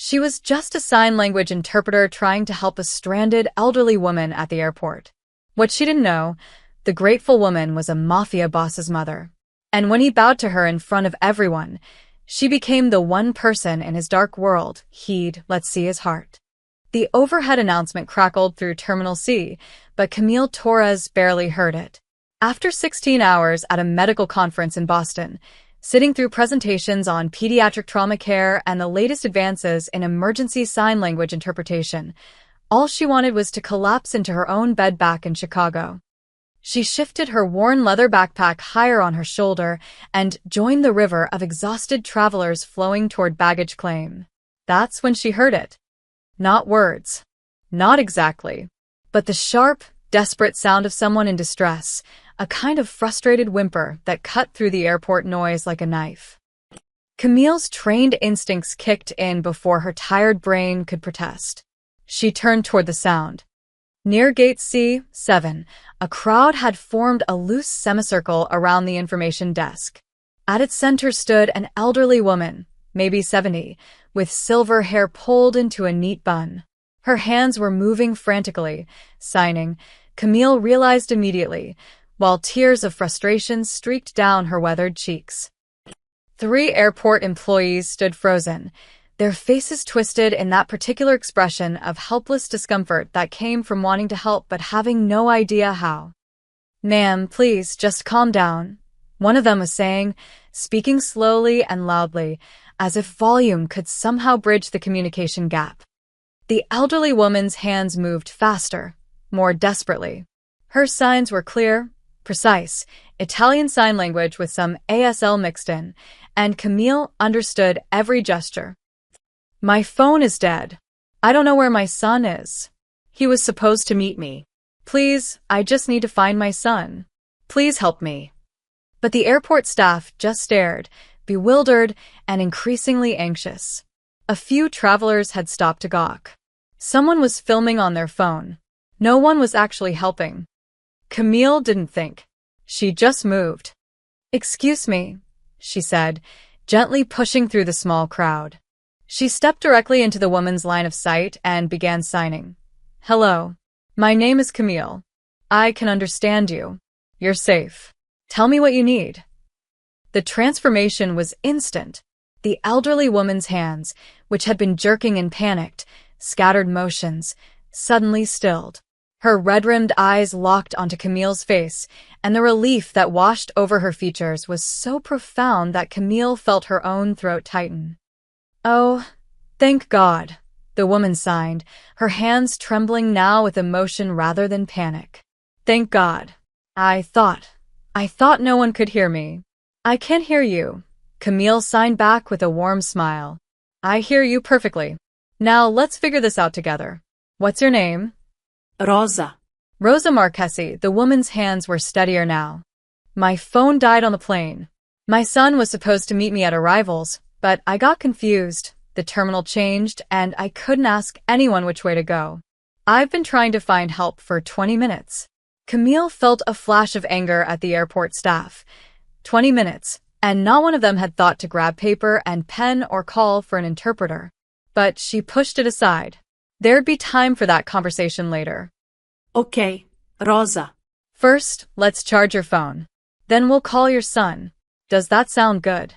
She was just a sign language interpreter trying to help a stranded elderly woman at the airport. What she didn't know, the grateful woman was a Mafia boss's mother. And when he bowed to her in front of everyone, she became the one person in his dark world he'd let see his heart. The overhead announcement crackled through Terminal C, but Camille Torres barely heard it. After 16 hours at a medical conference in Boston, sitting through presentations on pediatric trauma care and the latest advances in emergency sign language interpretation, all she wanted was to collapse into her own bed back in Chicago. She shifted her worn leather backpack higher on her shoulder and joined the river of exhausted travelers flowing toward baggage claim. That's when she heard it. Not words. Not exactly. But the sharp, desperate sound of someone in distress, a kind of frustrated whimper that cut through the airport noise like a knife. Camille's trained instincts kicked in before her tired brain could protest. She turned toward the sound. Near Gate C7, a crowd had formed a loose semicircle around the information desk. At its center stood an elderly woman, maybe 70, with silver hair pulled into a neat bun. Her hands were moving frantically, signing, Camille realized immediately, while tears of frustration streaked down her weathered cheeks. 3 airport employees stood frozen, their faces twisted in that particular expression of helpless discomfort that came from wanting to help but having no idea how. "Ma'am, please, just calm down," one of them was saying, speaking slowly and loudly, as if volume could somehow bridge the communication gap. The elderly woman's hands moved faster, more desperately. Her signs were clear, precise, Italian sign language with some ASL mixed in, and Camille understood every gesture. "My phone is dead. I don't know where my son is. He was supposed to meet me. Please, I just need to find my son. Please help me." But the airport staff just stared, bewildered and increasingly anxious. A few travelers had stopped to gawk. Someone was filming on their phone. No one was actually helping. Camille didn't think. She just moved. "Excuse me," she said, gently pushing through the small crowd. She stepped directly into the woman's line of sight and began signing. "Hello. My name is Camille. I can understand you. You're safe. Tell me what you need." The transformation was instant. The elderly woman's hands, which had been jerking in panicked, scattered motions, suddenly stilled. Her red-rimmed eyes locked onto Camille's face, and the relief that washed over her features was so profound that Camille felt her own throat tighten. "Oh, thank God," the woman signed, her hands trembling now with emotion rather than panic. "Thank God. I thought no one could hear me." "I can hear you," Camille signed back with a warm smile. "I hear you perfectly. Now let's figure this out together. What's your name?" Rosa. Rosa Marchesi. The woman's hands were steadier now. "My phone died on the plane. My son was supposed to meet me at arrivals, but I got confused. The terminal changed, and I couldn't ask anyone which way to go. I've been trying to find help for 20 minutes. Camille felt a flash of anger at the airport staff. 20 minutes, and not one of them had thought to grab paper and pen or call for an interpreter. But she pushed it aside. There'd be time for that conversation later. Okay, Rosa. First, let's charge your phone. Then we'll call your son. Does that sound good?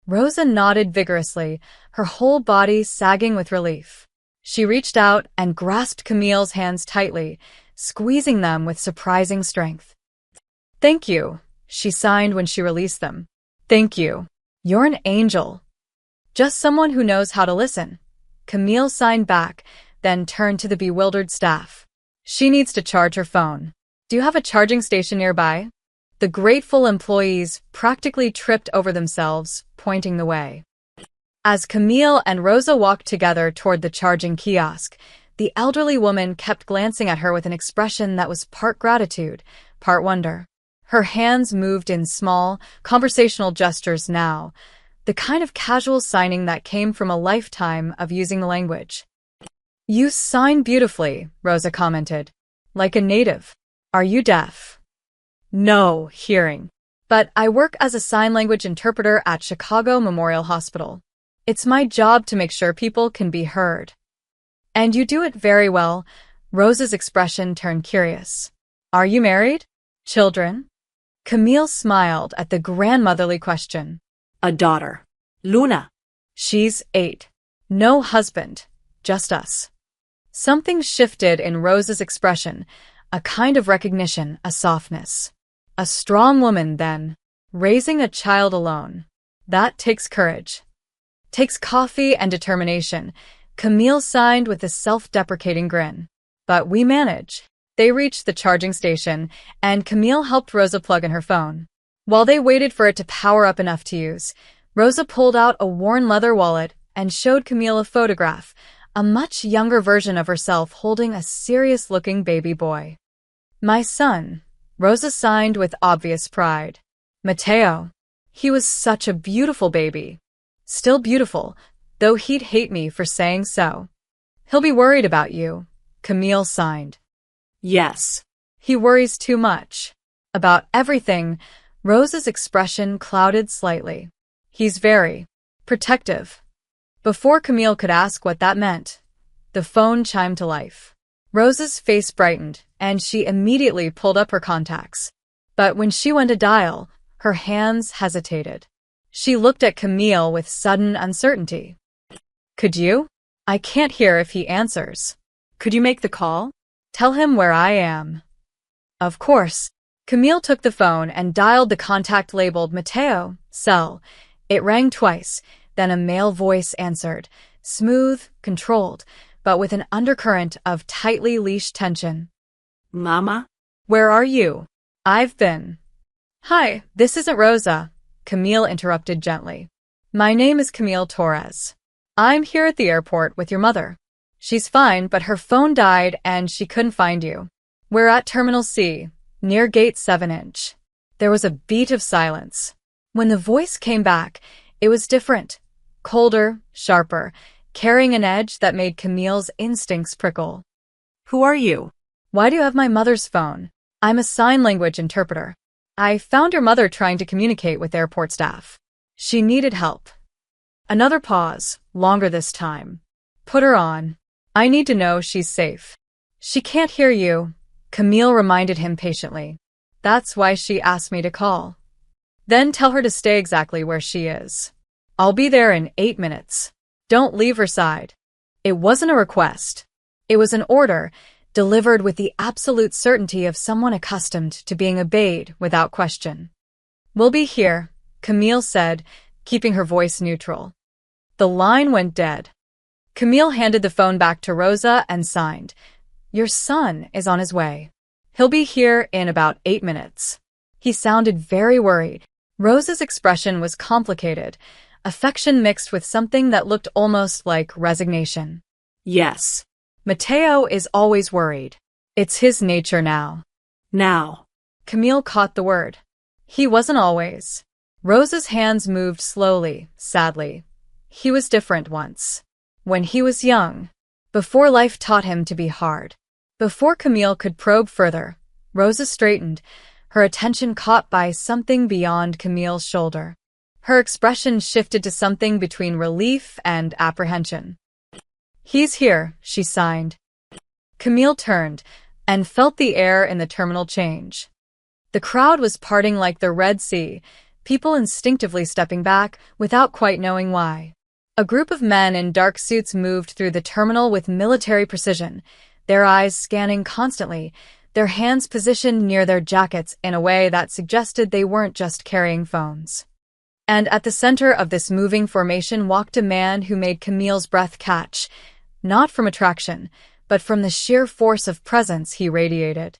Rosa nodded vigorously, her whole body sagging with relief. She reached out and grasped Camille's hands tightly, squeezing them with surprising strength. "Thank you," she signed when she released them. "Thank you. You're an angel." "Just someone who knows how to listen." Camille signed back, then turned to the bewildered staff. "She needs to charge her phone. Do you have a charging station nearby?" The grateful employees practically tripped over themselves, pointing the way. As Camille and Rosa walked together toward the charging kiosk, the elderly woman kept glancing at her with an expression that was part gratitude, part wonder. Her hands moved in small, conversational gestures now, the kind of casual signing that came from a lifetime of using the language. "You sign beautifully," Rosa commented. "Like a native. Are you deaf?" "No, hearing. But I work as a sign language interpreter at Chicago Memorial Hospital." It's my job to make sure people can be heard. And you do it very well. Rosa's expression turned curious. Are you married? Children? Camille smiled at the grandmotherly question. A daughter. Luna. She's 8. No husband, just us. Something shifted in Rosa's expression, a kind of recognition, a softness. A strong woman, then. Raising a child alone. That takes courage. Takes coffee and determination. Camille signed with a self-deprecating grin. But we manage. They reached the charging station, and Camille helped Rosa plug in her phone. While they waited for it to power up enough to use, Rosa pulled out a worn leather wallet and showed Camille a photograph, a much younger version of herself holding a serious-looking baby boy. My son, Rosa signed with obvious pride. Matteo. He was such a beautiful baby. Still beautiful, though he'd hate me for saying so. He'll be worried about you, Camille signed. Yes. He worries too much. About everything. Rosa's expression clouded slightly. He's very protective. Before Camille could ask what that meant, the phone chimed to life. Rosa's face brightened, and she immediately pulled up her contacts. But when she went to dial, her hands hesitated. She looked at Camille with sudden uncertainty. Could you? I can't hear if he answers. Could you make the call? Tell him where I am. Of course. Camille took the phone and dialed the contact labeled Matteo, cell. It rang twice, then a male voice answered, smooth, controlled, but with an undercurrent of tightly leashed tension. Mama? Where are you? I've been. Hi, this isn't Rosa, Camille interrupted gently. My name is Camille Torres. I'm here at the airport with your mother. She's fine, but her phone died and she couldn't find you. We're at Terminal C, near Gate 7-inch. There was a beat of silence. When the voice came back, it was different, colder, sharper, carrying an edge that made Camille's instincts prickle. Who are you? Why do you have my mother's phone? I'm a sign language interpreter. I found your mother trying to communicate with airport staff. She needed help. Another pause, longer this time. Put her on. I need to know she's safe. She can't hear you, Camille reminded him patiently. That's why she asked me to call. Then tell her to stay exactly where she is. I'll be there in 8 minutes. Don't leave her side. It wasn't a request. It was an order, delivered with the absolute certainty of someone accustomed to being obeyed without question. We'll be here, Camille said, keeping her voice neutral. The line went dead. Camille handed the phone back to Rosa and signed. Your son is on his way. He'll be here in about 8 minutes. He sounded very worried. Rosa's expression was complicated, affection mixed with something that looked almost like resignation. Yes. Matteo is always worried. It's his nature now. Now. Camille caught the word. He wasn't always. Rosa's hands moved slowly, sadly. He was different once. When he was young. Before life taught him to be hard. Before Camille could probe further, Rosa straightened, her attention caught by something beyond Camille's shoulder. Her expression shifted to something between relief and apprehension. He's here, she signed. Camille turned and felt the air in the terminal change. The crowd was parting like the Red Sea, people instinctively stepping back without quite knowing why. A group of men in dark suits moved through the terminal with military precision, their eyes scanning constantly, their hands positioned near their jackets in a way that suggested they weren't just carrying phones. And at the center of this moving formation walked a man who made Camille's breath catch, not from attraction, but from the sheer force of presence he radiated.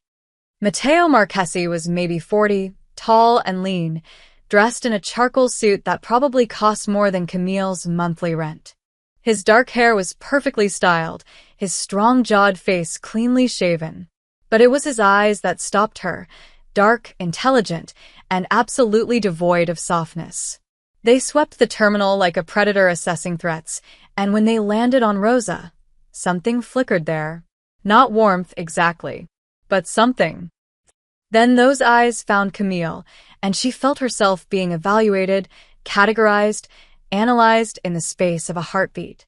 Matteo Marchesi was maybe 40, tall and lean, dressed in a charcoal suit that probably cost more than Camille's monthly rent. His dark hair was perfectly styled, his strong-jawed face cleanly shaven. But it was his eyes that stopped her, dark, intelligent, and absolutely devoid of softness. They swept the terminal like a predator assessing threats, and when they landed on Rosa, something flickered there. Not warmth exactly, but something. Then those eyes found Camille, and she felt herself being evaluated, categorized, analyzed in the space of a heartbeat.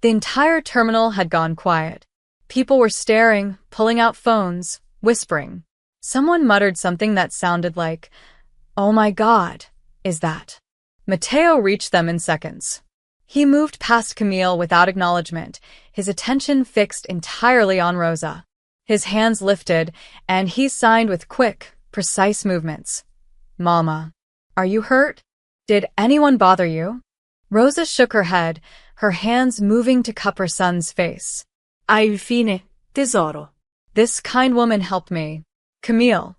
The entire terminal had gone quiet. People were staring, pulling out phones, whispering. Someone muttered something that sounded like, "Oh my God, is that?" Mateo reached them in seconds. He moved past Camille without acknowledgement, his attention fixed entirely on Rosa. His hands lifted, and he signed with quick, precise movements. "Mama, are you hurt? Did anyone bother you?" Rosa shook her head, her hands moving to cup her son's face. Ai fine, tesoro. "This kind woman helped me. Camille."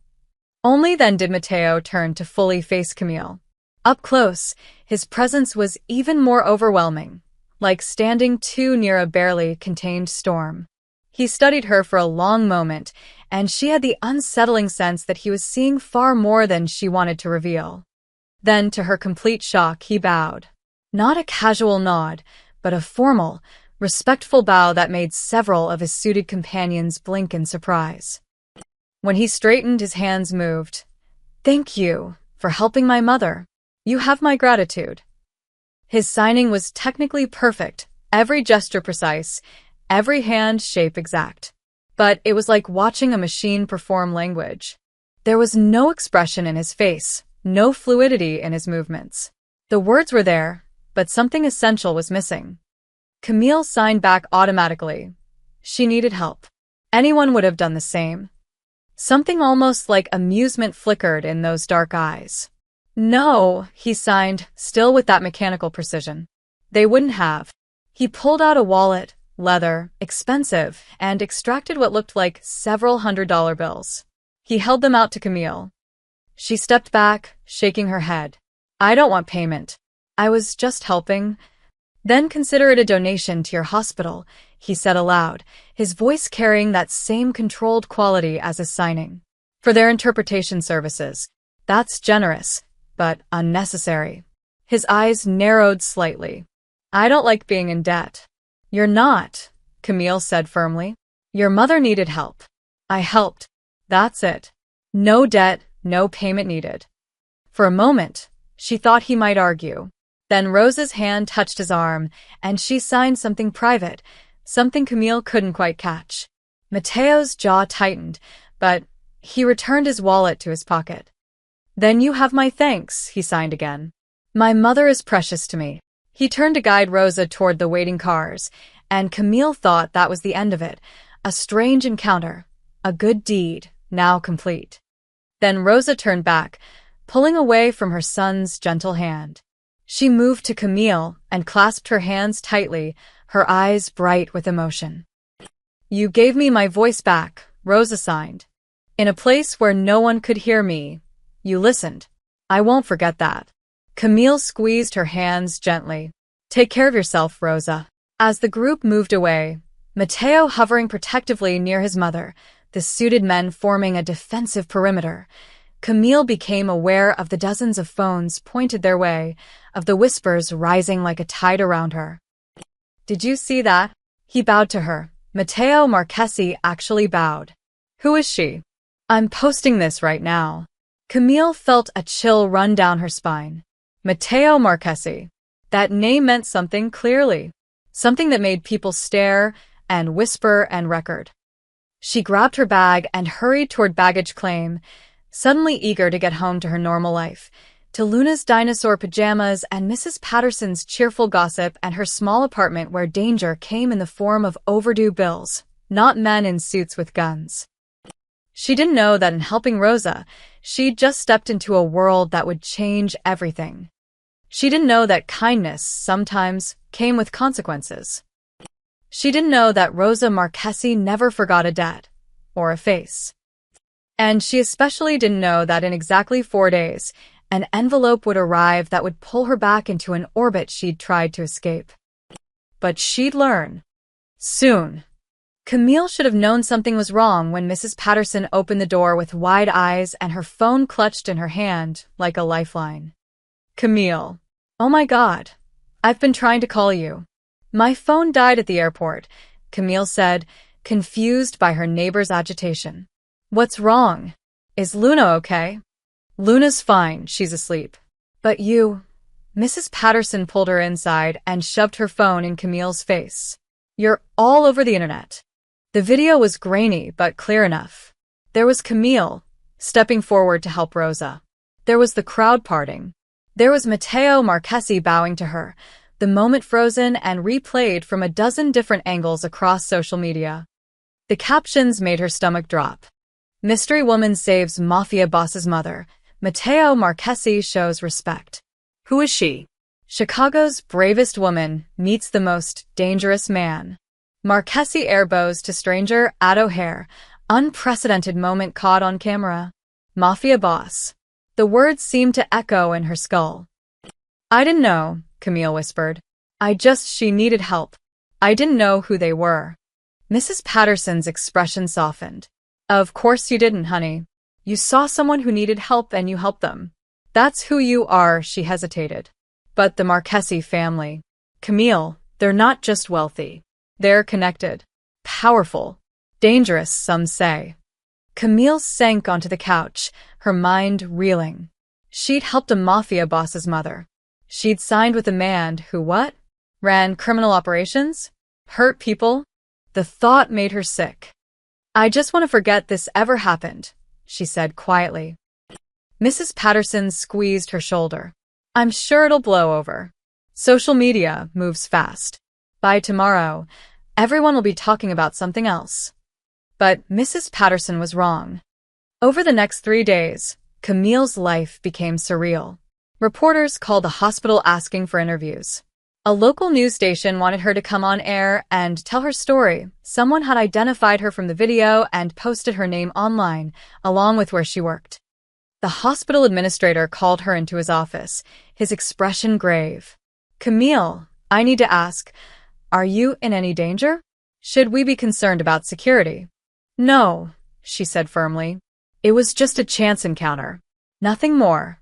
Only then did Mateo turn to fully face Camille. Up close, his presence was even more overwhelming, like standing too near a barely contained storm. He studied her for a long moment, and she had the unsettling sense that he was seeing far more than she wanted to reveal. Then, to her complete shock, he bowed. Not a casual nod, but a formal, respectful bow that made several of his suited companions blink in surprise. When he straightened, his hands moved. "Thank you for helping my mother. You have my gratitude." His signing was technically perfect, every gesture precise, every hand shape exact. But it was like watching a machine perform language. There was no expression in his face, no fluidity in his movements. The words were there, but something essential was missing. Camille signed back automatically. She needed help. Anyone would have done the same. Something almost like amusement flickered in those dark eyes. "No," he signed, still with that mechanical precision. "They wouldn't have." He pulled out a wallet, leather, expensive, and extracted what looked like several $100 bills. He held them out to Camille. She stepped back, shaking her head. "I don't want payment. I was just helping." "Then consider it a donation to your hospital," he said aloud, his voice carrying that same controlled quality as his signing. "For their interpretation services. That's generous, but unnecessary." His eyes narrowed slightly. "I don't like being in debt." "You're not," Camille said firmly. "Your mother needed help. I helped. That's it. No debt, no payment needed." For a moment, she thought he might argue. Then Rosa's hand touched his arm, and she signed something private, something Camille couldn't quite catch. Mateo's jaw tightened, but he returned his wallet to his pocket. "Then you have my thanks," he signed again. "My mother is precious to me." He turned to guide Rosa toward the waiting cars, and Camille thought that was the end of it, a strange encounter, a good deed, now complete. Then Rosa turned back, pulling away from her son's gentle hand. She moved to Camille and clasped her hands tightly, her eyes bright with emotion. "You gave me my voice back," Rosa signed. "In a place where no one could hear me. You listened. I won't forget that." Camille squeezed her hands gently. "Take care of yourself, Rosa." As the group moved away, Mateo hovering protectively near his mother, the suited men forming a defensive perimeter, Camille became aware of the dozens of phones pointed their way, of the whispers rising like a tide around her. "Did you see that?" He bowed to her. Matteo Marchesi actually bowed. "Who is she?" "I'm posting this right now." Camille felt a chill run down her spine. Matteo Marchesi. That name meant something clearly. Something that made people stare and whisper and record. She grabbed her bag and hurried toward baggage claim, suddenly eager to get home to her normal life, to Luna's dinosaur pajamas and Mrs. Patterson's cheerful gossip and her small apartment where danger came in the form of overdue bills, not men in suits with guns. She didn't know that in helping Rosa, she'd just stepped into a world that would change everything. She didn't know that kindness sometimes came with consequences. She didn't know that Rosa Marchesi never forgot a debt or a face. And she especially didn't know that in exactly 4 days, an envelope would arrive that would pull her back into an orbit she'd tried to escape. But she'd learn. Soon. Camille should have known something was wrong when Mrs. Patterson opened the door with wide eyes and her phone clutched in her hand like a lifeline. "Camille. Oh my God. I've been trying to call you." "My phone died at the airport," Camille said, confused by her neighbor's agitation. "What's wrong? Is Luna okay?" "Luna's fine, she's asleep." "But you Mrs. Patterson pulled her inside and shoved her phone in Camille's face. "You're all over the internet." The video was grainy but clear enough. There was Camille, stepping forward to help Rosa. There was the crowd parting. There was Matteo Marchesi bowing to her, the moment frozen and replayed from a dozen different angles across social media. The captions made her stomach drop. Mystery woman saves Mafia boss's mother. Matteo Marchesi shows respect. Who is she? Chicago's bravest woman meets the most dangerous man. Marchesi airbows to stranger at O'Hare. Unprecedented moment caught on camera. Mafia boss. The words seemed to echo in her skull. "I didn't know," Camille whispered. She needed help. I didn't know who they were." Mrs. Patterson's expression softened. "Of course you didn't, honey. You saw someone who needed help and you helped them. That's who you are," she hesitated. "But the Marchesi family. Camille, they're not just wealthy. They're connected. Powerful. Dangerous, some say." Camille sank onto the couch, her mind reeling. She'd helped a mafia boss's mother. She'd signed with a man who what? Ran criminal operations? Hurt people? The thought made her sick. "I just want to forget this ever happened," she said quietly. Mrs. Patterson squeezed her shoulder. "I'm sure it'll blow over. Social media moves fast. By tomorrow, everyone will be talking about something else." But Mrs. Patterson was wrong. Over the next 3 days, Camille's life became surreal. Reporters called the hospital asking for interviews. A local news station wanted her to come on air and tell her story. Someone had identified her from the video and posted her name online, along with where she worked. The hospital administrator called her into his office, his expression grave. "Camille, I need to ask, are you in any danger? Should we be concerned about security?" "No," she said firmly. "It was just a chance encounter. Nothing more."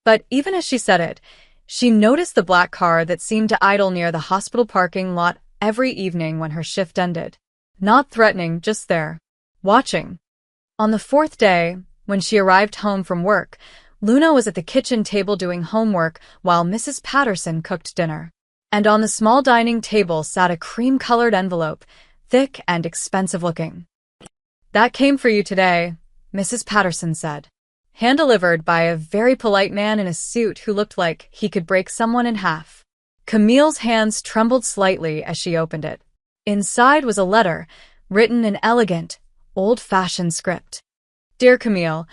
But even as she said it, she noticed the black car that seemed to idle near the hospital parking lot every evening when her shift ended. Not threatening, just there. Watching. On the 4th day, when she arrived home from work, Luna was at the kitchen table doing homework while Mrs. Patterson cooked dinner. And on the small dining table sat a cream-colored envelope, thick and expensive-looking. "That came for you today," Mrs. Patterson said. Hand-delivered by a very polite man in a suit who looked like he could break someone in half. Camille's hands trembled slightly as she opened it. Inside was a letter, written in elegant, old-fashioned script. "Dear Camille,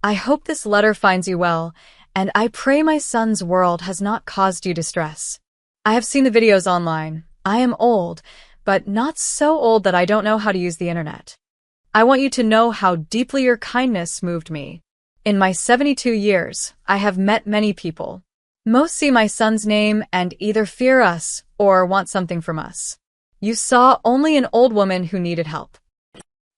I hope this letter finds you well, and I pray my son's world has not caused you distress. I have seen the videos online. I am old, but not so old that I don't know how to use the internet. I want you to know how deeply your kindness moved me. In my 72 years, I have met many people. Most see my son's name and either fear us or want something from us. You saw only an old woman who needed help.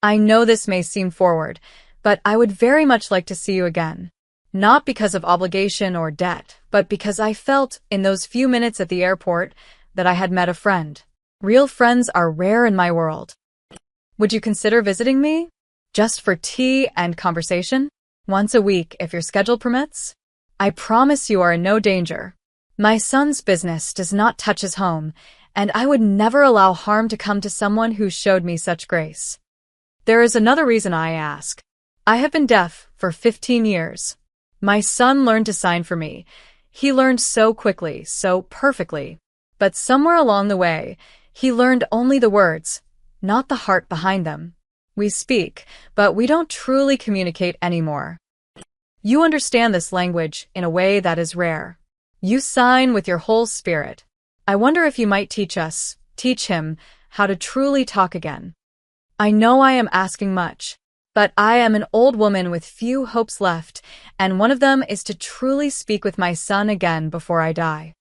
I know this may seem forward, but I would very much like to see you again. Not because of obligation or debt, but because I felt, in those few minutes at the airport, that I had met a friend. Real friends are rare in my world. Would you consider visiting me? Just for tea and conversation? Once a week, if your schedule permits? I promise you are in no danger. My son's business does not touch his home, and I would never allow harm to come to someone who showed me such grace. There is another reason I ask. I have been deaf for 15 years. My son learned to sign for me. He learned so quickly, so perfectly. But somewhere along the way, he learned only the words, not the heart behind them. We speak, but we don't truly communicate anymore. You understand this language in a way that is rare. You sign with your whole spirit. I wonder if you might teach him, how to truly talk again. I know I am asking much, but I am an old woman with few hopes left, and one of them is to truly speak with my son again before I die.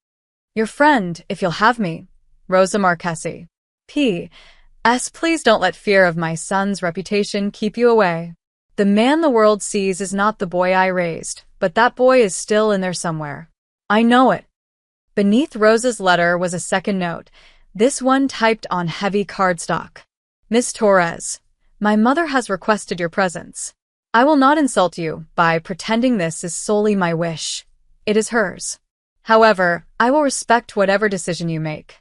Your friend, if you'll have me, Rosa Marchesi. P.S. Please don't let fear of my son's reputation keep you away. The man the world sees is not the boy I raised, but that boy is still in there somewhere. I know it. Beneath Rosa's letter was a second note, this one typed on heavy cardstock. Miss Torres, my mother has requested your presence. I will not insult you by pretending this is solely my wish. It is hers. However, I will respect whatever decision you make.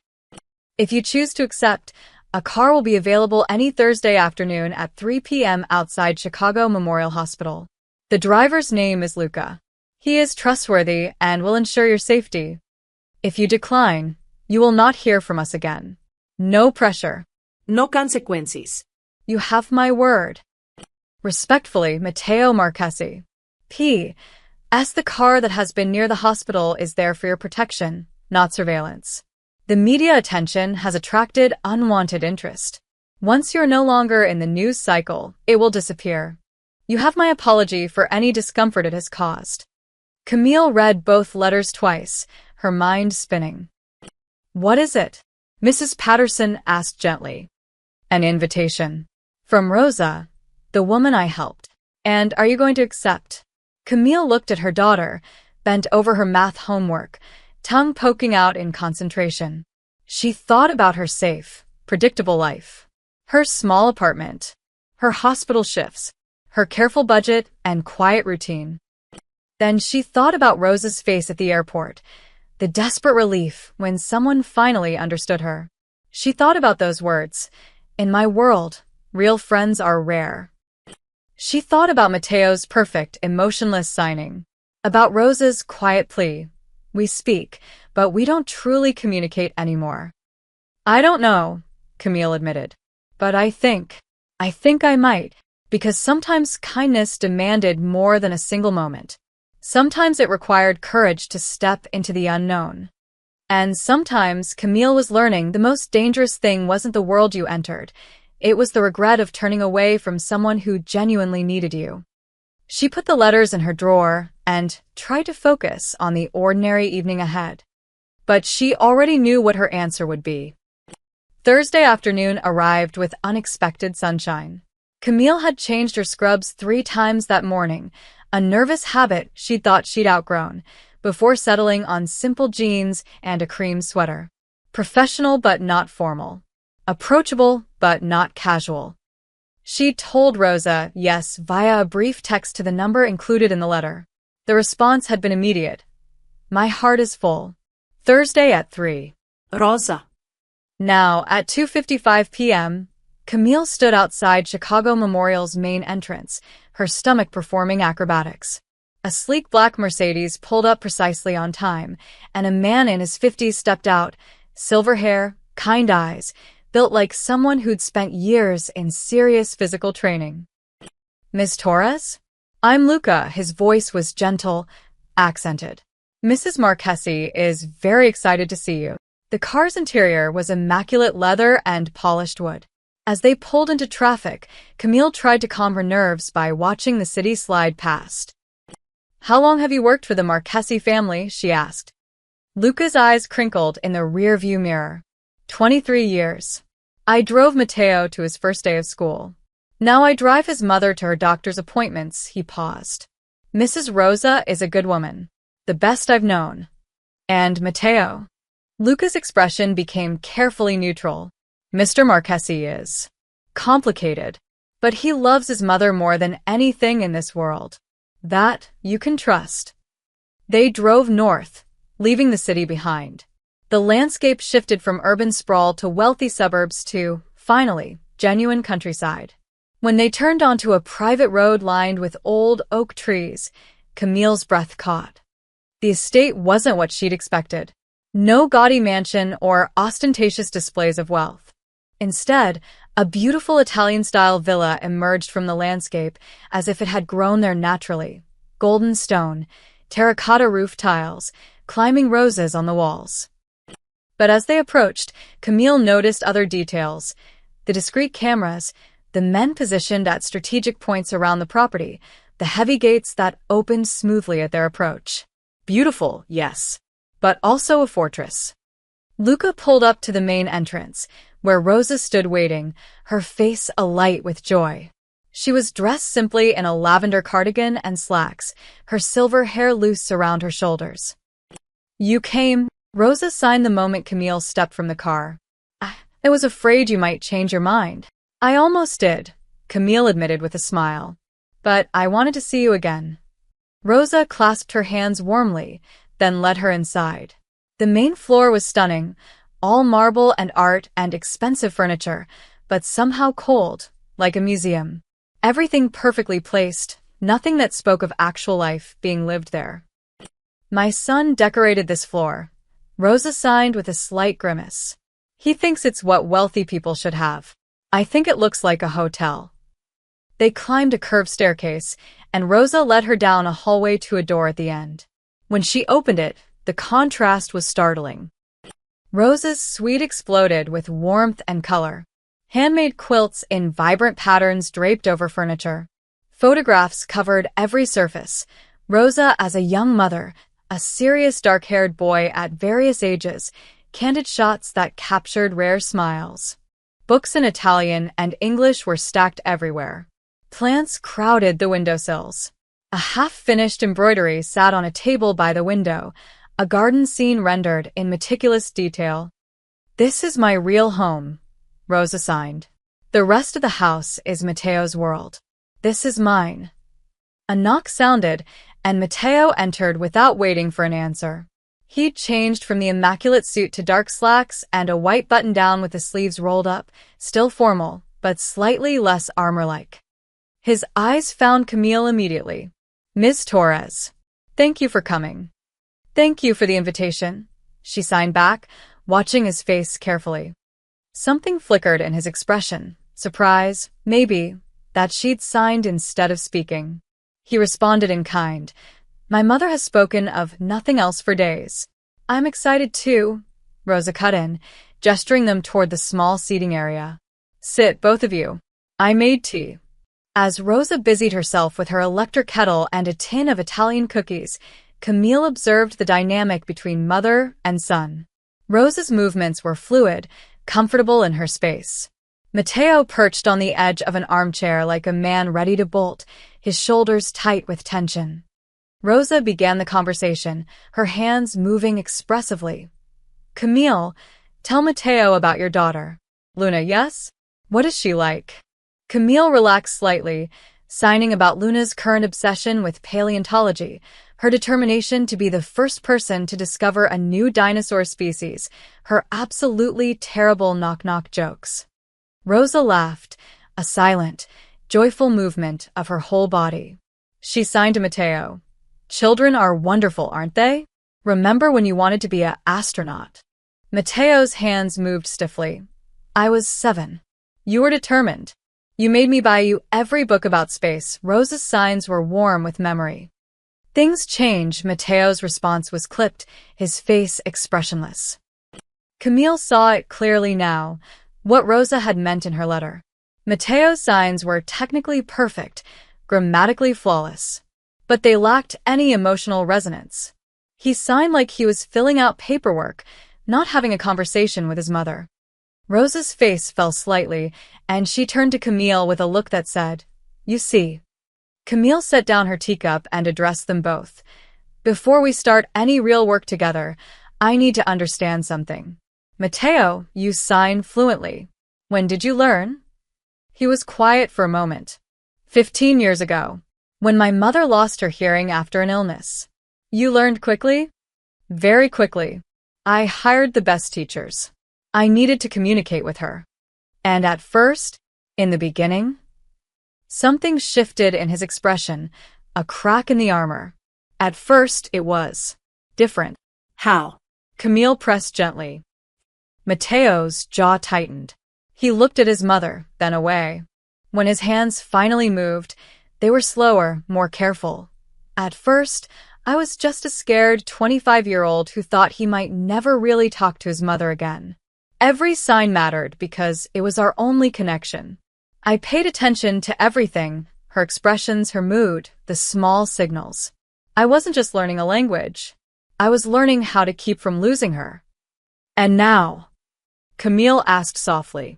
If you choose to accept, a car will be available any Thursday afternoon at 3 p.m. outside Chicago Memorial Hospital. The driver's name is Luca. He is trustworthy and will ensure your safety. If you decline, you will not hear from us again. No pressure. No consequences. You have my word. Respectfully, Matteo Marchesi. P.S. The car that has been near the hospital is there for your protection, not surveillance. The media attention has attracted unwanted interest. Once you're no longer in the news cycle, it will disappear. You have my apology for any discomfort it has caused. Camille read both letters twice, her mind spinning. What is it? Mrs. Patterson asked gently. An invitation. From Rosa, the woman I helped. And are you going to accept? Camille looked at her daughter, bent over her math homework, tongue poking out in concentration. She thought about her safe, predictable life. Her small apartment. Her hospital shifts. Her careful budget and quiet routine. Then she thought about Rosa's face at the airport, the desperate relief when someone finally understood her. She thought about those words, "In my world, real friends are rare." She thought about Matteo's perfect, emotionless signing, about Rosa's quiet plea, "We speak, but we don't truly communicate anymore." I don't know, Camille admitted, but I think I might, because sometimes kindness demanded more than a single moment. Sometimes it required courage to step into the unknown. And sometimes Camille was learning the most dangerous thing wasn't the world you entered. It was the regret of turning away from someone who genuinely needed you. She put the letters in her drawer and tried to focus on the ordinary evening ahead. But she already knew what her answer would be. Thursday afternoon arrived with unexpected sunshine. Camille had changed her scrubs 3 times that morning, a nervous habit she thought she'd outgrown, before settling on simple jeans and a cream sweater. Professional but not formal. Approachable but not casual. She told Rosa yes via a brief text to the number included in the letter. The response had been immediate. My heart is full. Thursday at 3. Rosa. Now, at 2:55 p.m., Camille stood outside Chicago Memorial's main entrance, her stomach performing acrobatics. A sleek black Mercedes pulled up precisely on time, and a man in his 50s stepped out, silver hair, kind eyes, built like someone who'd spent years in serious physical training. Miss Torres? I'm Luca. His voice was gentle, accented. Mrs. Marchesi is very excited to see you. The car's interior was immaculate leather and polished wood. As they pulled into traffic, Camille tried to calm her nerves by watching the city slide past. How long have you worked for the Marchesi family? She asked. Luca's eyes crinkled in the rearview mirror. 23 years. I drove Matteo to his first day of school. Now I drive his mother to her doctor's appointments. He paused. Mrs. Rosa is a good woman. The best I've known. And Matteo? Luca's expression became carefully neutral. Mr. Marchesi is complicated, but he loves his mother more than anything in this world. That you can trust. They drove north, leaving the city behind. The landscape shifted from urban sprawl to wealthy suburbs to, finally, genuine countryside. When they turned onto a private road lined with old oak trees, Camille's breath caught. The estate wasn't what she'd expected. No gaudy mansion or ostentatious displays of wealth. Instead, a beautiful Italian-style villa emerged from the landscape as if it had grown there naturally. Golden stone, terracotta roof tiles, climbing roses on the walls. But as they approached, Camille noticed other details. The discreet cameras, the men positioned at strategic points around the property, the heavy gates that opened smoothly at their approach. Beautiful, yes, but also a fortress. Luca pulled up to the main entrance, where Rosa stood waiting, her face alight with joy. She was dressed simply in a lavender cardigan and slacks, her silver hair loose around her shoulders. You came, Rosa signed the moment Camille stepped from the car. I was afraid you might change your mind. I almost did, Camille admitted with a smile. But I wanted to see you again. Rosa clasped her hands warmly, then led her inside. The main floor was stunning, all marble and art and expensive furniture, but somehow cold, like a museum. Everything perfectly placed, nothing that spoke of actual life being lived there. My son decorated this floor, Rosa signed with a slight grimace. He thinks it's what wealthy people should have. I think it looks like a hotel. They climbed a curved staircase, and Rosa led her down a hallway to a door at the end. When she opened it, the contrast was startling. Rosa's suite exploded with warmth and color. Handmade quilts in vibrant patterns draped over furniture. Photographs covered every surface. Rosa as a young mother, a serious dark-haired boy at various ages, candid shots that captured rare smiles. Books in Italian and English were stacked everywhere. Plants crowded the windowsills. A half-finished embroidery sat on a table by the window, a garden scene rendered in meticulous detail. "This is my real home," Rosa signed. "The rest of the house is Matteo's world. This is mine." A knock sounded, and Matteo entered without waiting for an answer. He'd changed from the immaculate suit to dark slacks and a white button-down with the sleeves rolled up, still formal, but slightly less armor-like. His eyes found Camille immediately. "Ms. Torres, thank you for coming." "Thank you for the invitation," she signed back, watching his face carefully. Something flickered in his expression, surprise, maybe, that she'd signed instead of speaking. He responded in kind. "My mother has spoken of nothing else for days." "I'm excited too," Rosa cut in, gesturing them toward the small seating area. "Sit, both of you. I made tea." As Rosa busied herself with her electric kettle and a tin of Italian cookies, Camille observed the dynamic between mother and son. Rosa's movements were fluid, comfortable in her space. Matteo perched on the edge of an armchair like a man ready to bolt, his shoulders tight with tension. Rosa began the conversation, her hands moving expressively. "Camille, tell Matteo about your daughter." "Luna, yes? What is she like?" Camille relaxed slightly, signing about Luna's current obsession with paleontology, her determination to be the first person to discover a new dinosaur species, her absolutely terrible knock-knock jokes. Rosa laughed, a silent, joyful movement of her whole body. She signed to Matteo. "Children are wonderful, aren't they? Remember when you wanted to be an astronaut?" Matteo's hands moved stiffly. "I was 7. You were determined. You made me buy you every book about space." Rosa's signs were warm with memory. "Things change," Matteo's response was clipped, his face expressionless. Camille saw it clearly now, what Rosa had meant in her letter. Matteo's signs were technically perfect, grammatically flawless, but they lacked any emotional resonance. He signed like he was filling out paperwork, not having a conversation with his mother. Rosa's face fell slightly, and she turned to Camille with a look that said, "You see." Camille set down her teacup and addressed them both. "Before we start any real work together, I need to understand something. Matteo, you sign fluently. When did you learn?" He was quiet for a moment. 15 years ago, when my mother lost her hearing after an illness." "You learned quickly?" "Very quickly. I hired the best teachers. I needed to communicate with her. And at first, in the beginning..." Something shifted in his expression, a crack in the armor. "At first, it was different." How? Camille pressed gently. Matteo's jaw tightened. He looked at his mother, then away. When his hands finally moved, they were slower, more careful. "At first, I was just a scared 25-year-old who thought he might never really talk to his mother again. Every sign mattered because it was our only connection. I paid attention to everything, her expressions, her mood, the small signals. I wasn't just learning a language. I was learning how to keep from losing her." "And now?" Camille asked softly.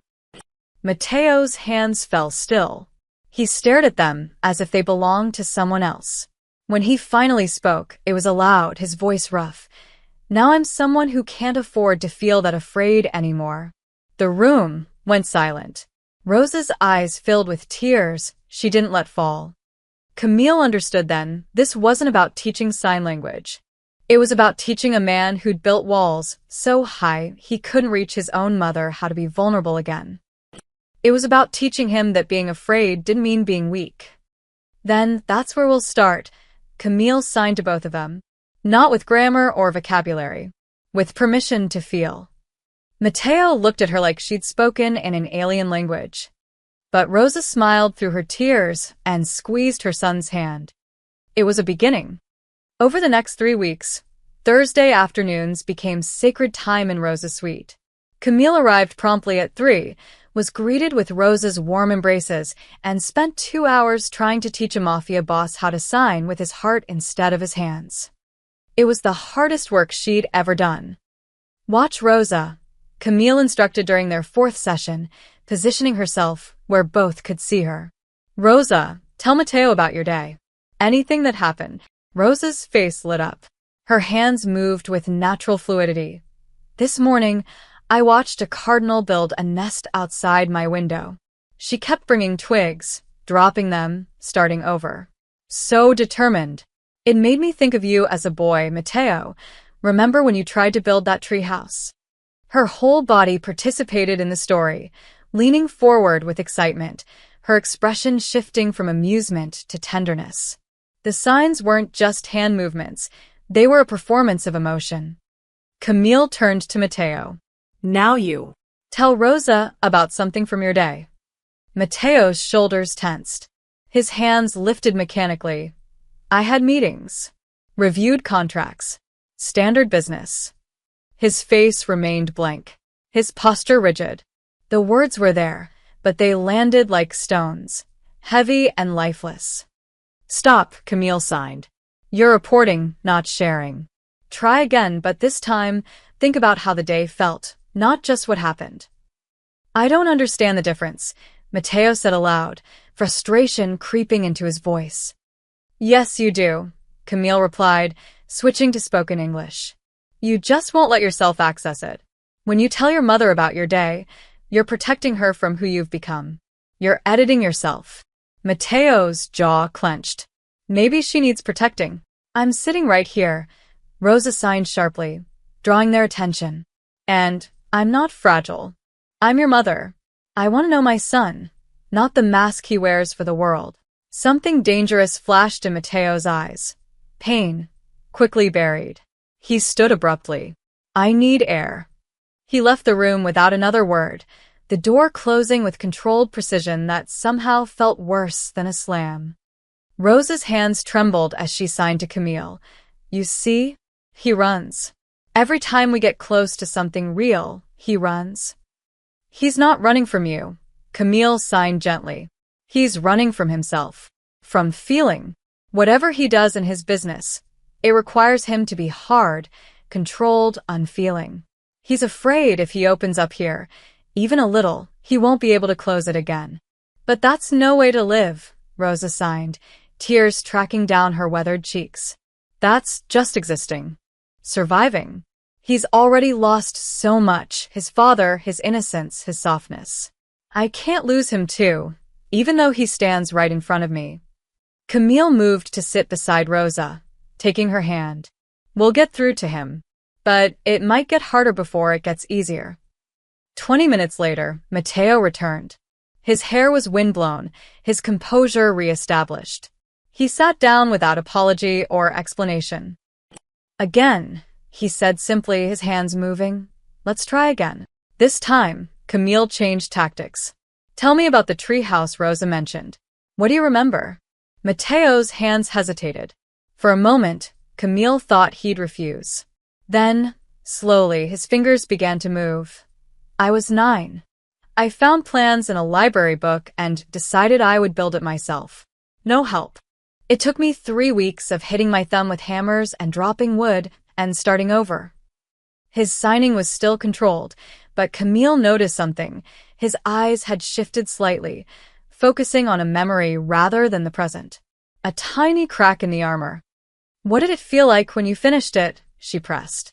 Matteo's hands fell still. He stared at them as if they belonged to someone else. When he finally spoke, it was aloud, his voice rough. "Now I'm someone who can't afford to feel that afraid anymore." The room went silent. Rosa's eyes filled with tears she didn't let fall. Camille understood then, this wasn't about teaching sign language. It was about teaching a man who'd built walls so high he couldn't reach his own mother how to be vulnerable again. It was about teaching him that being afraid didn't mean being weak. Then, that's where we'll start. Camille signed to both of them. Not with grammar or vocabulary. With permission to feel. Mateo looked at her like she'd spoken in an alien language. But Rosa smiled through her tears and squeezed her son's hand. It was a beginning. Over the next 3 weeks, Thursday afternoons became sacred time in Rosa's suite. Camille arrived promptly at 3, was greeted with Rosa's warm embraces, and spent 2 hours trying to teach a Mafia boss how to sign with his heart instead of his hands. It was the hardest work she'd ever done. Watch Rosa, Camille instructed during their 4th session, positioning herself where both could see her. Rosa, tell Mateo about your day. Anything that happened. Rosa's face lit up. Her hands moved with natural fluidity. This morning, I watched a cardinal build a nest outside my window. She kept bringing twigs, dropping them, starting over. So determined. It made me think of you as a boy, Mateo. Remember when you tried to build that treehouse? Her whole body participated in the story, leaning forward with excitement, her expression shifting from amusement to tenderness. The signs weren't just hand movements, they were a performance of emotion. Camille turned to Mateo. Now you. Tell Rosa about something from your day. Mateo's shoulders tensed. His hands lifted mechanically. I had meetings. Reviewed contracts. Standard business. His face remained blank. His posture rigid. The words were there, but they landed like stones, heavy and lifeless. Stop, Camille signed. You're reporting, not sharing. Try again, but this time, think about how the day felt, not just what happened. I don't understand the difference, Mateo said aloud, frustration creeping into his voice. Yes, you do, Camille replied, switching to spoken English. You just won't let yourself access it. When you tell your mother about your day, you're protecting her from who you've become. You're editing yourself. Mateo's jaw clenched. Maybe she needs protecting. I'm sitting right here, Rosa signed sharply, drawing their attention. And I'm not fragile. I'm your mother. I want to know my son, not the mask he wears for the world. Something dangerous flashed in Mateo's eyes. Pain, quickly buried. He stood abruptly. I need air. He left the room without another word, the door closing with controlled precision that somehow felt worse than a slam. Rosa's hands trembled as she signed to Camille. You see? He runs. Every time we get close to something real, he runs. He's not running from you, Camille signed gently. He's running from himself. From feeling. Whatever he does in his business, it requires him to be hard, controlled, unfeeling. He's afraid if he opens up here, even a little, he won't be able to close it again. But that's no way to live, Rosa signed, tears tracking down her weathered cheeks. That's just existing. Surviving. He's already lost so much, his father, his innocence, his softness. I can't lose him too, even though he stands right in front of me. Camille moved to sit beside Rosa, taking her hand. We'll get through to him. But it might get harder before it gets easier. 20 minutes later, Mateo returned. His hair was windblown, his composure reestablished. He sat down without apology or explanation. Again, he said simply, his hands moving. Let's try again. This time, Camille changed tactics. Tell me about the treehouse Rosa mentioned. What do you remember? Mateo's hands hesitated. For a moment, Camille thought he'd refuse. Then, slowly, his fingers began to move. I was 9. I found plans in a library book and decided I would build it myself. No help. It took me 3 weeks of hitting my thumb with hammers and dropping wood and starting over. His signing was still controlled, but Camille noticed something. His eyes had shifted slightly, focusing on a memory rather than the present. A tiny crack in the armor. What did it feel like when you finished it? She pressed.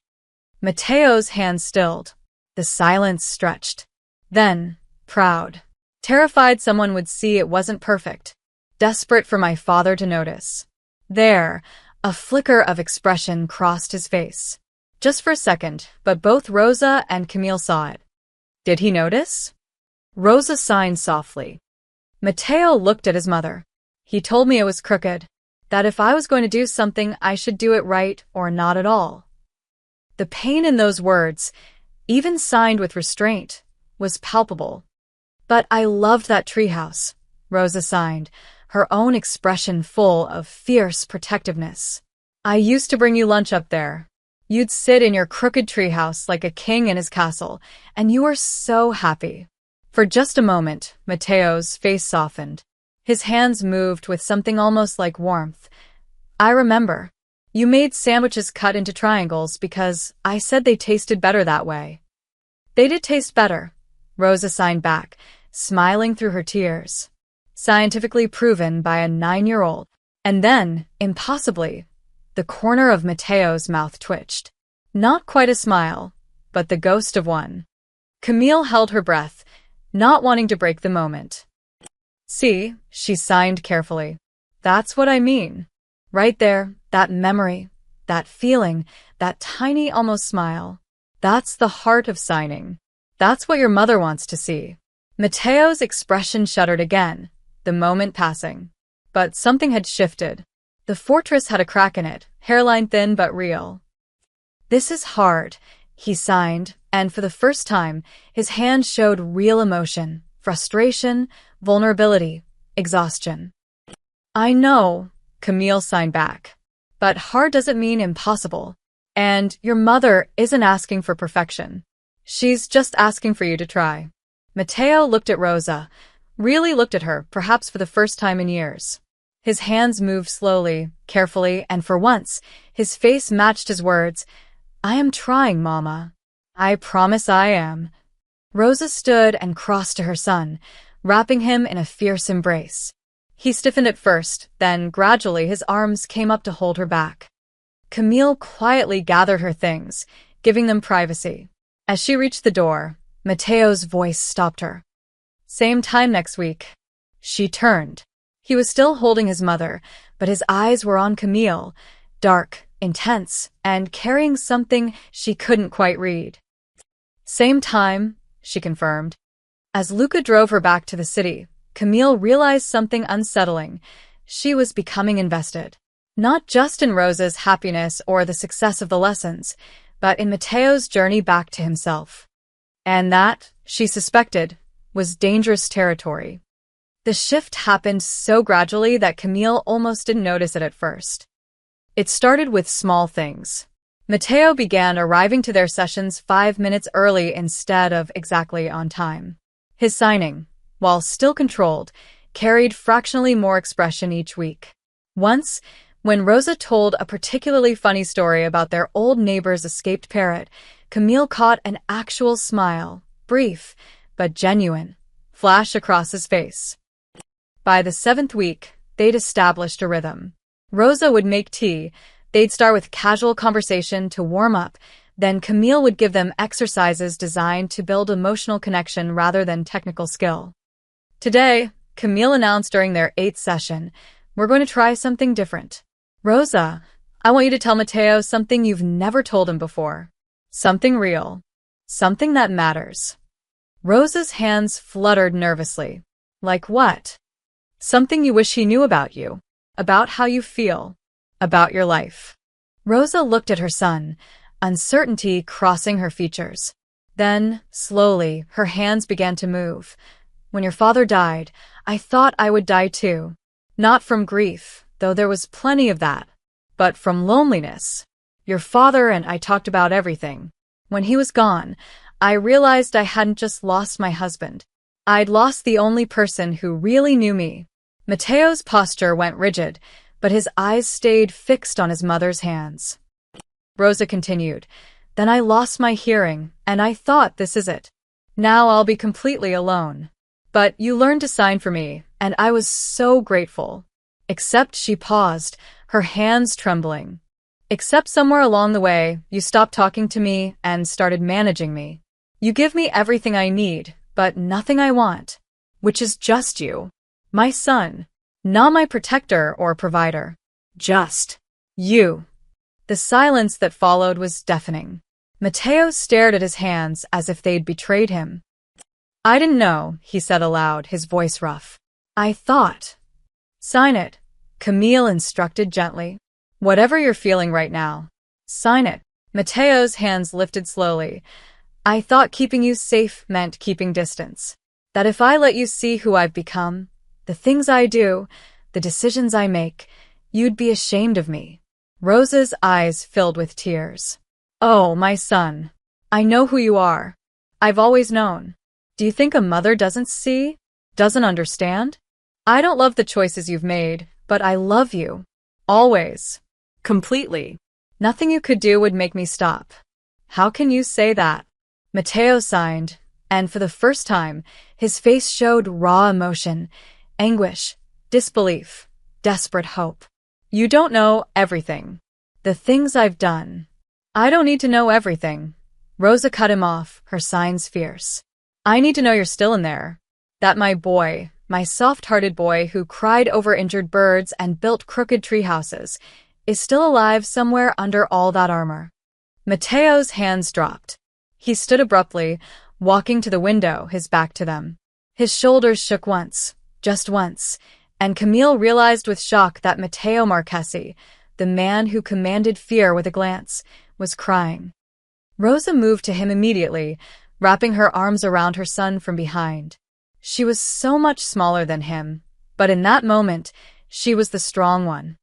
Mateo's hands stilled. The silence stretched. Then, proud. Terrified someone would see it wasn't perfect. Desperate for my father to notice. There, A flicker of expression crossed his face. Just for a second, but both Rosa and Camille saw it. Did he notice? Rosa signed softly. Mateo looked at his mother. He told me it was crooked, that if I was going to do something, I should do it right or not at all. The pain in those words, even signed with restraint, was palpable. But I loved that treehouse, Rosa signed, her own expression full of fierce protectiveness. I used to bring you lunch up there. You'd sit in your crooked treehouse like a king in his castle, and you were so happy. For just a moment, Mateo's face softened. His hands moved with something almost like warmth. I remember. You made sandwiches cut into triangles because I said they tasted better that way. They did taste better, Rosa signed back, smiling through her tears. Scientifically proven by a 9-year-old. And then, impossibly, the corner of Mateo's mouth twitched. Not quite a smile, but the ghost of one. Camille held her breath, not wanting to break the moment. See, she signed carefully. That's what I mean. Right there, that memory, that feeling, that tiny almost smile. That's the heart of signing. That's what your mother wants to see. Mateo's expression shuddered again, the moment passing. But something had shifted. The fortress had a crack in it, hairline thin but real. This is hard, he signed, and for the first time, his hand showed real emotion, frustration, vulnerability, exhaustion. I know, Camille signed back. But hard doesn't mean impossible. And your mother isn't asking for perfection. She's just asking for you to try. Mateo looked at Rosa, really looked at her, perhaps for the first time in years. His hands moved slowly, carefully, and for once, his face matched his words. I am trying, Mama. I promise I am. Rosa stood and crossed to her son, wrapping him in a fierce embrace. He stiffened at first, then gradually his arms came up to hold her back. Camille quietly gathered her things, giving them privacy. As she reached the door, Mateo's voice stopped her. Same time next week. She turned. He was still holding his mother, but his eyes were on Camille, dark, intense, and carrying something she couldn't quite read. Same time, she confirmed. As Luca drove her back to the city, Camille realized something unsettling. She was becoming invested. Not just in Rosa's happiness or the success of the lessons, but in Mateo's journey back to himself. And that, she suspected, was dangerous territory. The shift happened so gradually that Camille almost didn't notice it at first. It started with small things. Mateo began arriving to their sessions 5 minutes early instead of exactly on time. His signing, while still controlled, carried fractionally more expression each week. Once, when Rosa told a particularly funny story about their old neighbor's escaped parrot, Camille caught an actual smile, brief but genuine, flash across his face. By the 7th week, they'd established a rhythm. Rosa would make tea, they'd start with casual conversation to warm up, then Camille would give them exercises designed to build emotional connection rather than technical skill. Today, Camille announced during their 8th session, we're going to try something different. Rosa, I want you to tell Mateo something you've never told him before. Something real. Something that matters. Rosa's hands fluttered nervously. Like what? Something you wish he knew about you. About how you feel. About your life. Rosa looked at her son, uncertainty crossing her features. Then, slowly, her hands began to move. When your father died, I thought I would die too. Not from grief, though there was plenty of that, but from loneliness. Your father and I talked about everything. When he was gone, I realized I hadn't just lost my husband. I'd lost the only person who really knew me. Mateo's posture went rigid, but his eyes stayed fixed on his mother's hands. Rosa continued, Then I lost my hearing, and I thought this is it. Now I'll be completely alone. But you learned to sign for me, and I was so grateful. Except she paused, her hands trembling. Except somewhere along the way, you stopped talking to me and started managing me. You give me everything I need, but nothing I want, which is just you. My son, not my protector or provider. Just. You. The silence that followed was deafening. Matteo stared at his hands as if they'd betrayed him. I didn't know, he said aloud, his voice rough. I thought. Sign it, Camille instructed gently. Whatever you're feeling right now, sign it. Matteo's hands lifted slowly. I thought keeping you safe meant keeping distance. That if I let you see who I've become, the things I do, the decisions I make, you'd be ashamed of me. Rosa's eyes filled with tears. Oh, my son. I know who you are. I've always known. Do you think a mother doesn't see? Doesn't understand? I don't love the choices you've made, but I love you. Always. Completely. Nothing you could do would make me stop. How can you say that? Matteo signed, and for the first time, his face showed raw emotion, anguish, disbelief, desperate hope. You don't know everything. The things I've done. I don't need to know everything. Rosa cut him off, her signs fierce. I need to know you're still in there. That my boy, my soft-hearted boy who cried over injured birds and built crooked treehouses, is still alive somewhere under all that armor. Matteo's hands dropped. He stood abruptly, walking to the window, his back to them. His shoulders shook once, just once, and Camille realized with shock that Matteo Marchesi, the man who commanded fear with a glance, was crying. Rosa moved to him immediately, wrapping her arms around her son from behind. She was so much smaller than him, but in that moment, she was the strong one.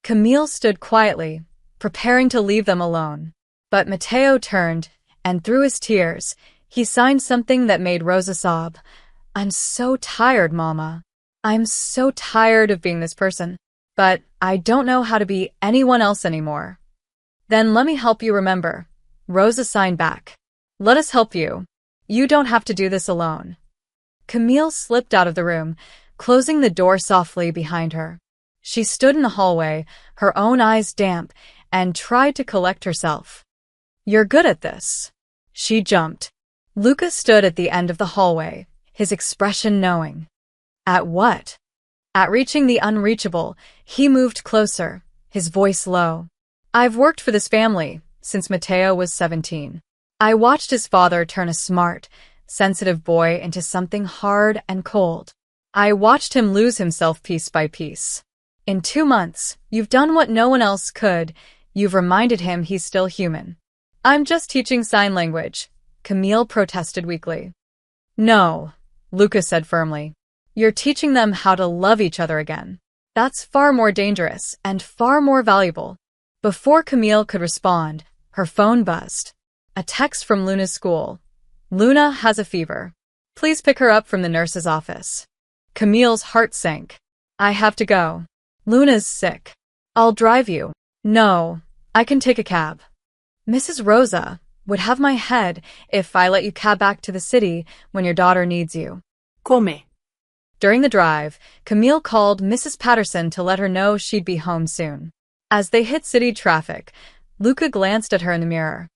Camille stood quietly, preparing to leave them alone. But Matteo turned, and through his tears, he signed something that made Rosa sob. I'm so tired, Mama. I'm so tired of being this person, but I don't know how to be anyone else anymore. Then let me help you remember. Rosa signed back. Let us help you. You don't have to do this alone. Camille slipped out of the room, closing the door softly behind her. She stood in the hallway, her own eyes damp, and tried to collect herself. You're good at this. She jumped. Luca stood at the end of the hallway, his expression knowing. At what? At reaching the unreachable, he moved closer, his voice low. I've worked for this family since Matteo was 17. I watched his father turn a smart, sensitive boy into something hard and cold. I watched him lose himself piece by piece. In 2 months, you've done what no one else could. You've reminded him he's still human. I'm just teaching sign language, Camille protested weakly. No, Luca said firmly. You're teaching them how to love each other again. That's far more dangerous and far more valuable. Before Camille could respond, her phone buzzed. A text from Luna's school. Luna has a fever. Please pick her up from the nurse's office. Camille's heart sank. I have to go. Luna's sick. I'll drive you. No, I can take a cab. Mrs. Rosa would have my head if I let you cab back to the city when your daughter needs you. Come. During the drive, Camille called Mrs. Patterson to let her know she'd be home soon. As they hit city traffic, Luca glanced at her in the mirror.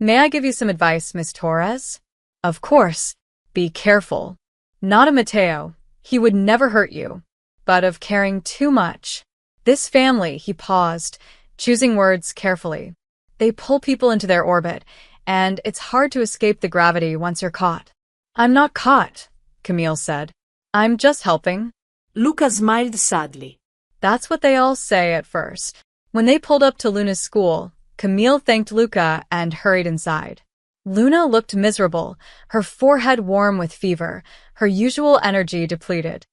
May I give you some advice, Miss Torres? Of course. Be careful. Not of Matteo. He would never hurt you. But of caring too much. This family, he paused, choosing words carefully. They pull people into their orbit, and it's hard to escape the gravity once you're caught. I'm not caught, Camille said. I'm just helping. Luca smiled sadly. That's what they all say at first. When they pulled up to Luna's school, Camille thanked Luca and hurried inside. Luna looked miserable, her forehead warm with fever, her usual energy depleted.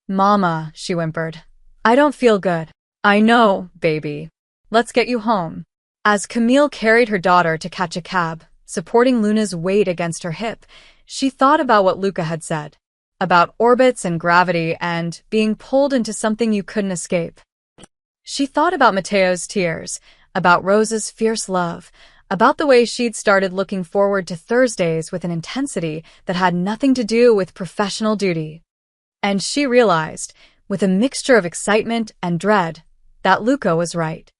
Mama, she whimpered. I don't feel good. I know, baby. Let's get you home. As Camille carried her daughter to catch a cab, supporting Luna's weight against her hip, she thought about what Luca had said. About orbits and gravity and being pulled into something you couldn't escape. She thought about Matteo's tears, about Rosa's fierce love, about the way she'd started looking forward to Thursdays with an intensity that had nothing to do with professional duty. And she realized, with a mixture of excitement and dread, that Luca was right.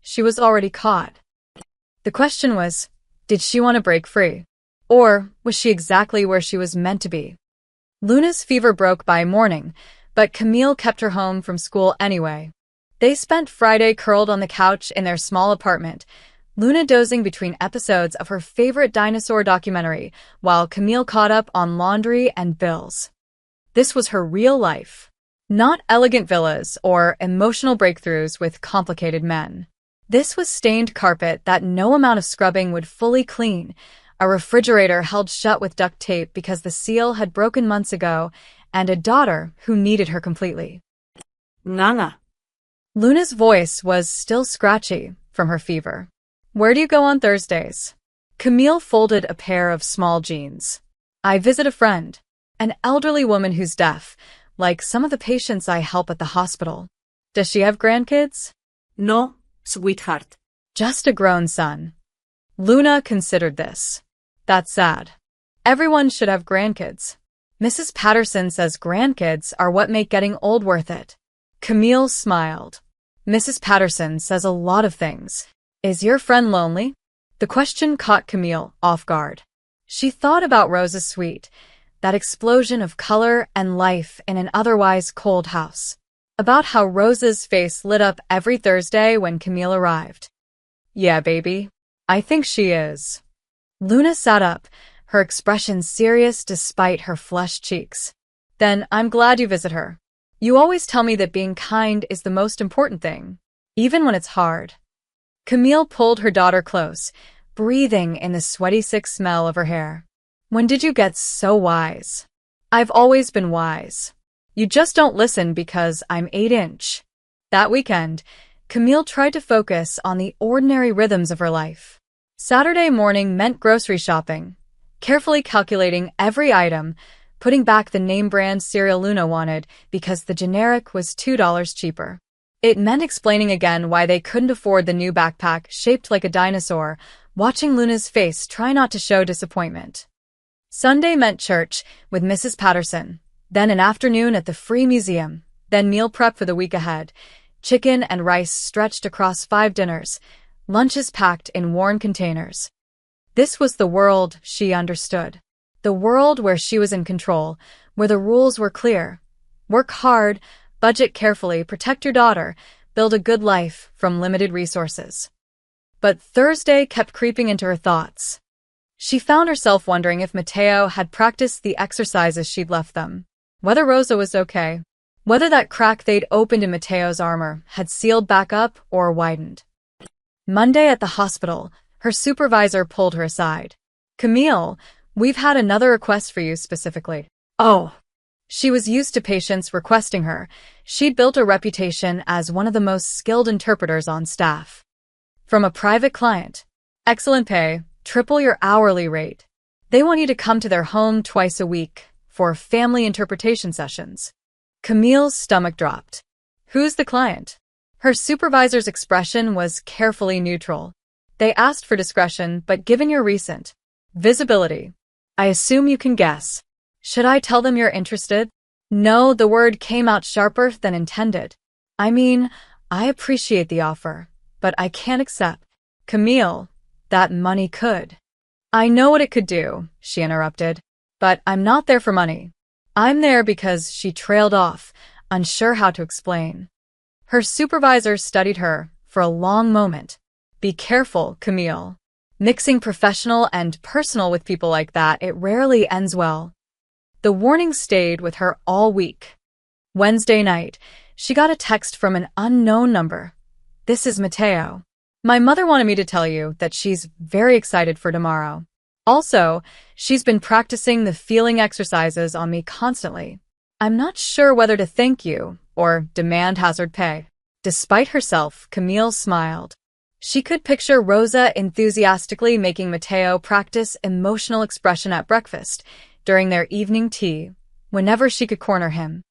She was already caught. The question was, did she want to break free? Or was she exactly where she was meant to be? Luna's fever broke by morning, but Camille kept her home from school anyway. They spent Friday curled on the couch in their small apartment, Luna dozing between episodes of her favorite dinosaur documentary, while Camille caught up on laundry and bills. This was her real life. Not elegant villas or emotional breakthroughs with complicated men. This was stained carpet that no amount of scrubbing would fully clean, a refrigerator held shut with duct tape because the seal had broken months ago, and a daughter who needed her completely. Nana. Luna's voice was still scratchy from her fever. Where do you go on Thursdays? Camille folded a pair of small jeans. I visit a friend, an elderly woman who's deaf, like some of the patients I help at the hospital. Does she have grandkids? No, sweetheart. Just a grown son. Luna considered this. That's sad. Everyone should have grandkids. Mrs. Patterson says grandkids are what make getting old worth it. Camille smiled. Mrs. Patterson says a lot of things. Is your friend lonely? The question caught Camille off guard. She thought about Rosa's suite, that explosion of color and life in an otherwise cold house. About how Rosa's face lit up every Thursday when Camille arrived. Yeah, baby. I think she is. Luna sat up, her expression serious despite her flushed cheeks. Then I'm glad you visit her. You always tell me that being kind is the most important thing, even when it's hard. Camille pulled her daughter close, breathing in the sweaty sick smell of her hair. When did you get so wise? I've always been wise. You just don't listen because I'm 8-inch. That weekend, Camille tried to focus on the ordinary rhythms of her life. Saturday morning meant grocery shopping, carefully calculating every item, putting back the name brand cereal Luna wanted because the generic was $2 cheaper. It meant explaining again why they couldn't afford the new backpack shaped like a dinosaur, watching Luna's face try not to show disappointment. Sunday meant church with Mrs. Patterson, then an afternoon at the Free Museum, then meal prep for the week ahead, chicken and rice stretched across 5 dinners, lunches packed in worn containers. This was the world she understood. The world where she was in control, where the rules were clear. Work hard, budget carefully, protect your daughter, build a good life from limited resources. But Thursday kept creeping into her thoughts. She found herself wondering if Mateo had practiced the exercises she'd left them, whether Rosa was okay, whether that crack they'd opened in Mateo's armor had sealed back up or widened. Monday at the hospital, her supervisor pulled her aside. Camille, we've had another request for you specifically. Oh. She was used to patients requesting her. She'd built a reputation as one of the most skilled interpreters on staff. From a private client. Excellent pay, triple your hourly rate. They want you to come to their home twice a week for family interpretation sessions. Camille's stomach dropped. Who's the client? Her supervisor's expression was carefully neutral. They asked for discretion, but given your recent visibility, I assume you can guess. Should I tell them you're interested? No, the word came out sharper than intended. I mean, I appreciate the offer, but I can't accept. Camille, that money could. I know what it could do, she interrupted, but I'm not there for money. I'm there because she trailed off, unsure how to explain. Her supervisor studied her for a long moment. Be careful, Camille. Mixing professional and personal with people like that, it rarely ends well. The warning stayed with her all week. Wednesday night, she got a text from an unknown number. This is Mateo. My mother wanted me to tell you that she's very excited for tomorrow. Also, she's been practicing the feeling exercises on me constantly. I'm not sure whether to thank you or demand hazard pay. Despite herself, Camille smiled. She could picture Rosa enthusiastically making Mateo practice emotional expression at breakfast, during their evening tea, whenever she could corner him.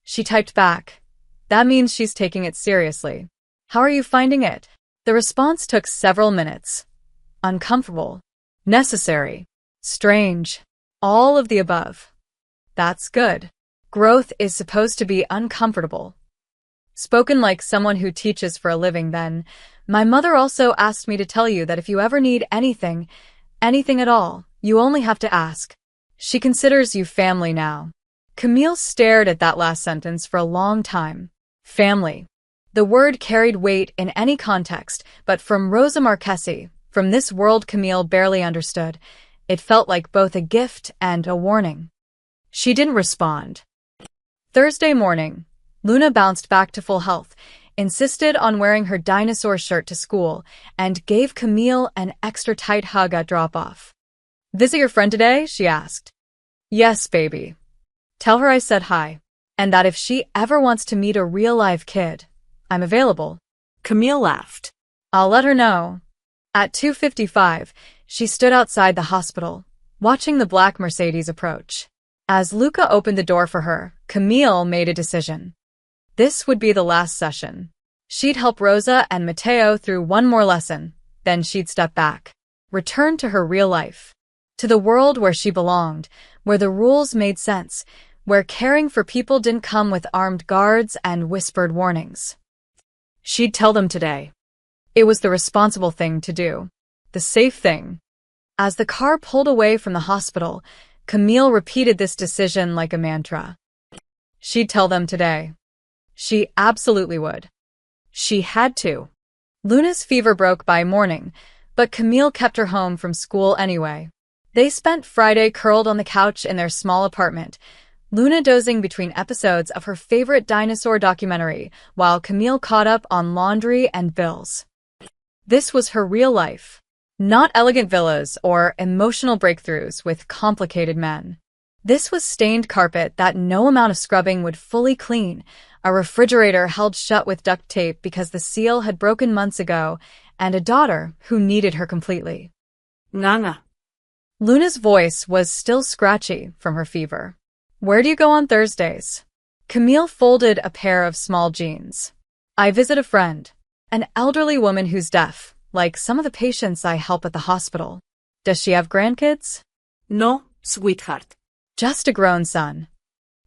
She typed back, that means she's taking it seriously. How are you finding it? The response took several minutes. Uncomfortable. Necessary. Strange. All of the above. That's good. Growth is supposed to be uncomfortable. Spoken like someone who teaches for a living then, my mother also asked me to tell you that if you ever need anything at all, you only have to ask. She considers you family now. Camille stared at that last sentence for a long time. Family. The word carried weight in any context, but from Rosa Marchesi, from this world Camille barely understood, it felt like both a gift and a warning. She didn't respond. Thursday morning, Luna bounced back to full health, insisted on wearing her dinosaur shirt to school, and gave Camille an extra tight hug at drop-off. "Visit your friend today?" she asked. "Yes, baby. Tell her I said hi, and that if she ever wants to meet a real-life kid, I'm available." Camille laughed. "I'll let her know." At 2:55, she stood outside the hospital, watching the black Mercedes approach. As Luca opened the door for her, Camille made a decision. This would be the last session. She'd help Rosa and Matteo through one more lesson, then she'd step back, return to her real life, to the world where she belonged, where the rules made sense, where caring for people didn't come with armed guards and whispered warnings. She'd tell them today. It was the responsible thing to do, the safe thing. As the car pulled away from the hospital, Camille repeated this decision like a mantra. She'd tell them today. She absolutely would. She had to. Luna's fever broke by morning, but Camille kept her home from school anyway. They spent Friday curled on the couch in their small apartment, Luna dozing between episodes of her favorite dinosaur documentary, while Camille caught up on laundry and bills. This was her real life. Not elegant villas or emotional breakthroughs with complicated men. This was stained carpet that no amount of scrubbing would fully clean, a refrigerator held shut with duct tape because the seal had broken months ago, and a daughter who needed her completely. Nana. Luna's voice was still scratchy from her fever. "Where do you go on Thursdays?" Camille folded a pair of small jeans. "I visit a friend, an elderly woman who's deaf, like some of the patients I help at the hospital." "Does she have grandkids?" No, sweetheart. "Just a grown son."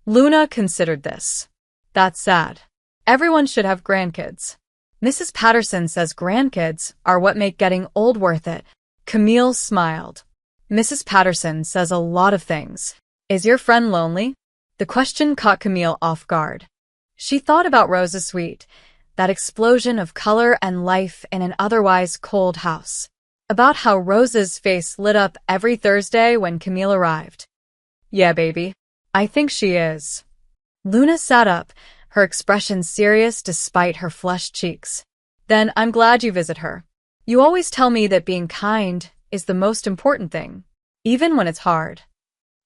Luna considered this. "That's sad. Everyone should have grandkids. Mrs. Patterson says grandkids are what make getting old worth it." Camille smiled. "Mrs. Patterson says a lot of things. Is your friend lonely?" The question caught Camille off guard. She thought about Rosa's suite, that explosion of color and life in an otherwise cold house. About how Rosa's face lit up every Thursday when Camille arrived. "Yeah, baby. I think she is." Luna sat up, her expression serious despite her flushed cheeks. "Then I'm glad you visit her. You always tell me that being kind is the most important thing, even when it's hard."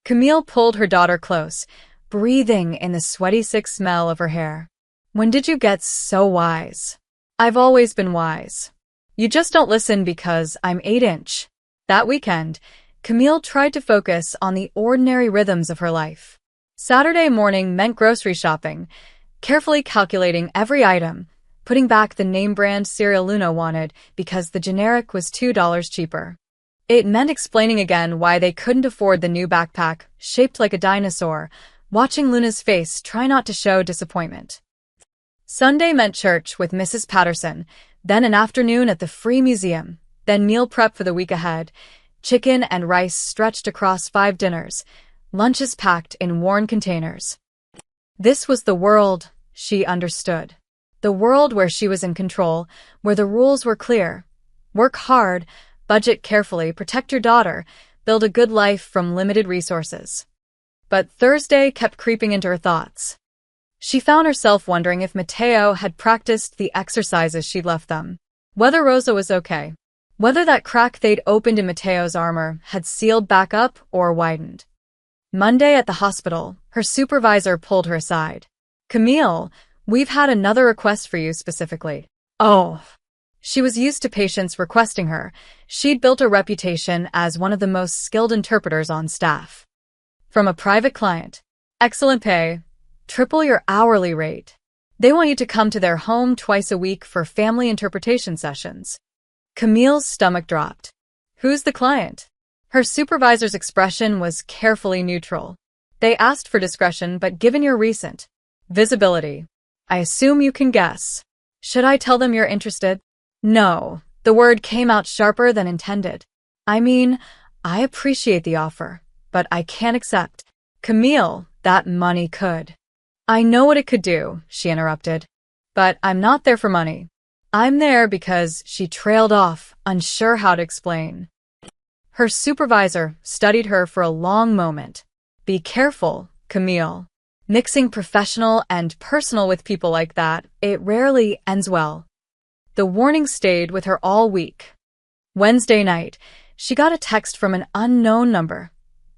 Camille pulled her daughter close, breathing in the sweaty sick smell of her hair. "When did you get so wise?" "I've always been wise. You just don't listen because I'm 8-inch. That weekend, Camille tried to focus on the ordinary rhythms of her life. Saturday morning meant grocery shopping, carefully calculating every item, putting back the name-brand cereal Luna wanted because the generic was $2 cheaper. It meant explaining again why they couldn't afford the new backpack, shaped like a dinosaur, watching Luna's face try not to show disappointment. Sunday meant church with Mrs. Patterson, then an afternoon at the Free Museum, then meal prep for the week ahead, chicken and rice stretched across 5 dinners, lunches packed in worn containers. This was the world she understood. The world where she was in control, where the rules were clear. Work hard, budget carefully, protect your daughter, build a good life from limited resources. But Thursday kept creeping into her thoughts. She found herself wondering if Matteo had practiced the exercises she'd left them, whether Rosa was okay, whether that crack they'd opened in Matteo's armor had sealed back up or widened. Monday at the hospital, her supervisor pulled her aside. "Camille, we've had another request for you specifically." "Oh." She was used to patients requesting her. She'd built a reputation as one of the most skilled interpreters on staff. "From a private client. Excellent pay. Triple your hourly rate. They want you to come to their home twice a week for family interpretation sessions." Camille's stomach dropped. "Who's the client?" Her supervisor's expression was carefully neutral. "They asked for discretion, but given your recent visibility, I assume you can guess. Should I tell them you're interested?" "No." The word came out sharper than intended. "I mean, I appreciate the offer, but I can't accept." "Camille, that money could." "I know what it could do," she interrupted. But I'm not there for money. I'm there because she trailed off, unsure how to explain. Her supervisor studied her for a long moment. Be careful, Camille. Mixing professional and personal with people like that, it rarely ends well. The warning stayed with her all week. Wednesday night, she got a text from an unknown number.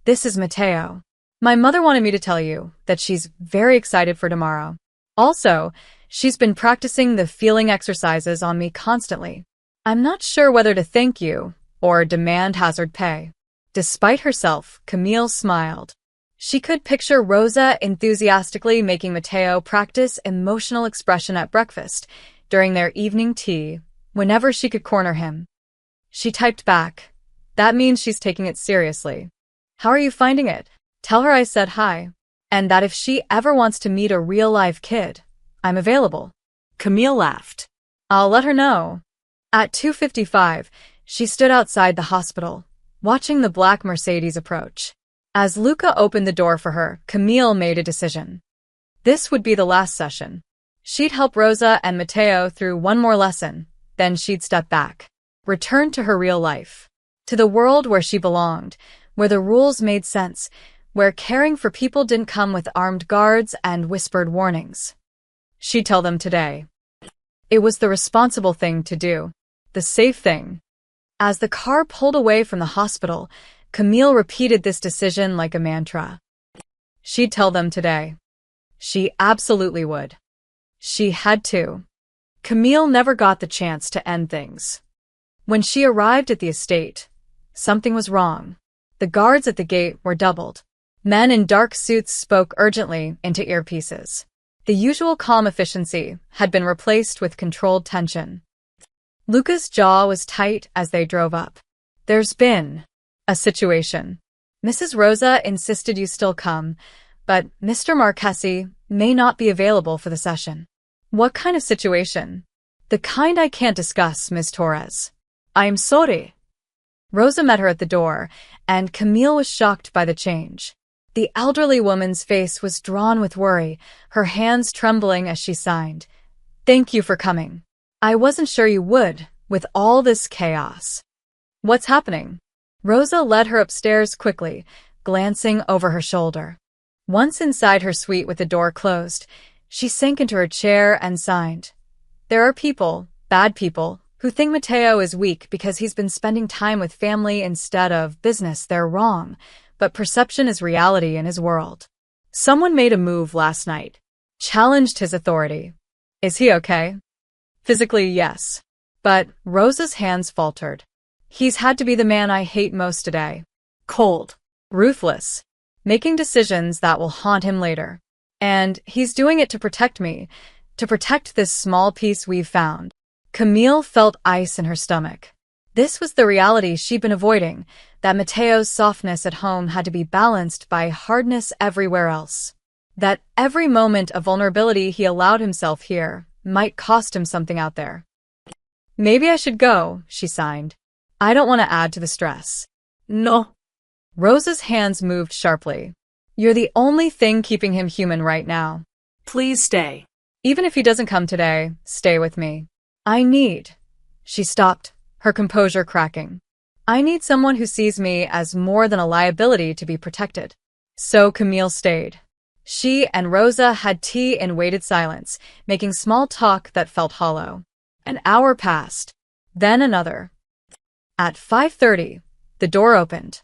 This is Mateo. My mother wanted me to tell you that she's very excited for tomorrow. Also, she's been practicing the feeling exercises on me constantly. I'm not sure whether to thank you or demand hazard pay. Despite herself, Camille smiled. She could picture Rosa enthusiastically making Mateo practice emotional expression at breakfast, during their evening tea, whenever she could corner him. She typed back, "That means she's taking it seriously. How are you finding it? Tell her I said hi, and that if she ever wants to meet a real-life kid, I'm available." Camille laughed. I'll let her know. At 2:55, she stood outside the hospital, watching the black Mercedes approach. As Luca opened the door for her, Camille made a decision. This would be the last session. She'd help Rosa and Mateo through one more lesson, then she'd step back, return to her real life, to the world where she belonged, where the rules made sense, where caring for people didn't come with armed guards and whispered warnings. She'd tell them today. It was the responsible thing to do, the safe thing. As the car pulled away from the hospital, Camille repeated this decision like a mantra. She'd tell them today. She absolutely would. She had to. Camille never got the chance to end things. When she arrived at the estate, something was wrong. The guards at the gate were doubled. Men in dark suits spoke urgently into earpieces. The usual calm efficiency had been replaced with controlled tension. Luca's jaw was tight as they drove up. There's been a situation. Mrs. Rosa insisted you still come, but Mr. Marchesi may not be available for the session. What kind of situation? The kind I can't discuss, Ms. Torres. I'm sorry. Rosa met her at the door, and Camille was shocked by the change. The elderly woman's face was drawn with worry, her hands trembling as she signed. Thank you for coming. I wasn't sure you would, with all this chaos. What's happening? Rosa led her upstairs quickly, glancing over her shoulder. Once inside her suite with the door closed, she sank into her chair and signed. There are people, bad people, who think Mateo is weak because he's been spending time with family instead of business. They're wrong, but perception is reality in his world. Someone made a move last night, challenged his authority. Is he okay? Physically, yes. But Rosa's hands faltered. He's had to be the man I hate most today. Cold, ruthless, making decisions that will haunt him later. And he's doing it to protect me, to protect this small piece we've found. Camille felt ice in her stomach. This was the reality she'd been avoiding, that Mateo's softness at home had to be balanced by hardness everywhere else. That every moment of vulnerability he allowed himself here might cost him something out there. Maybe I should go, she signed. I don't want to add to the stress. No. Rosa's hands moved sharply. You're the only thing keeping him human right now. Please stay. Even if he doesn't come today, stay with me. I need. She stopped, her composure cracking. I need someone who sees me as more than a liability to be protected. So Camille stayed. She and Rosa had tea in weighted silence, making small talk that felt hollow. An hour passed. Then another. At 5:30, the door opened.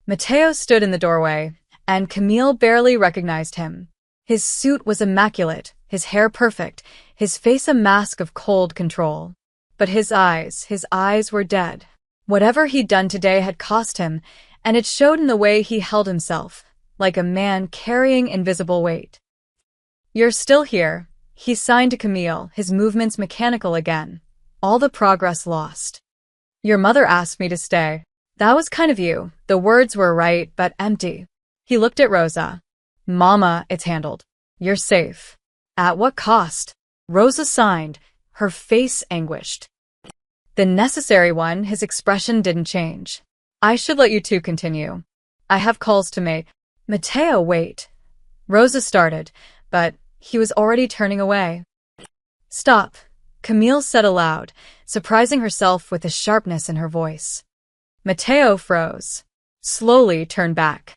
Mateo stood in the doorway, and Camille barely recognized him. His suit was immaculate, his hair perfect, his face a mask of cold control. But his eyes were dead. Whatever he'd done today had cost him, and it showed in the way he held himself, like a man carrying invisible weight. You're still here, he signed to Camille, his movements mechanical again. All the progress lost. Your mother asked me to stay. That was kind of you. The words were right, but empty. He looked at Rosa. Mama, it's handled. You're safe. At what cost? Rosa signed, her face anguished. The necessary one, his expression didn't change. I should let you two continue. I have calls to make. Mateo, wait. Rosa started, but he was already turning away. Stop, Camille said aloud, surprising herself with the sharpness in her voice. Mateo froze. Slowly turned back.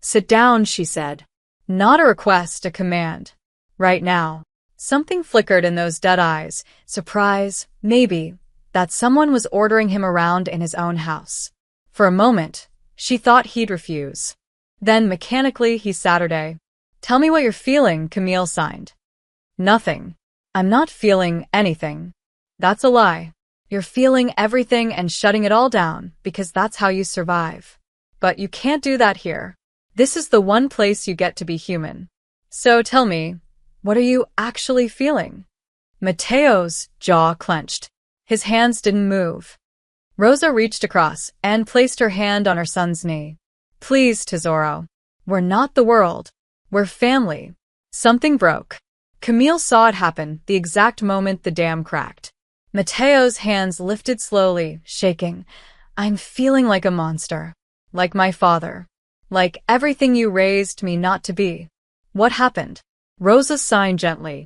Sit down, she said. Not a request, a command. Right now. Something flickered in those dead eyes. Surprise, maybe, that someone was ordering him around in his own house. For a moment, she thought he'd refuse. Then, mechanically, he Saturday. Tell me what you're feeling, Camille signed. Nothing. I'm not feeling anything. That's a lie. You're feeling everything and shutting it all down because that's how you survive. But you can't do that here. This is the one place you get to be human. So tell me, what are you actually feeling? Mateo's jaw clenched. His hands didn't move. Rosa reached across and placed her hand on her son's knee. Please, Tesoro. We're not the world. We're family. Something broke. Camille saw it happen the exact moment the dam cracked. Mateo's hands lifted slowly, shaking. I'm feeling like a monster. Like my father. Like everything you raised me not to be. What happened? Rosa signed gently.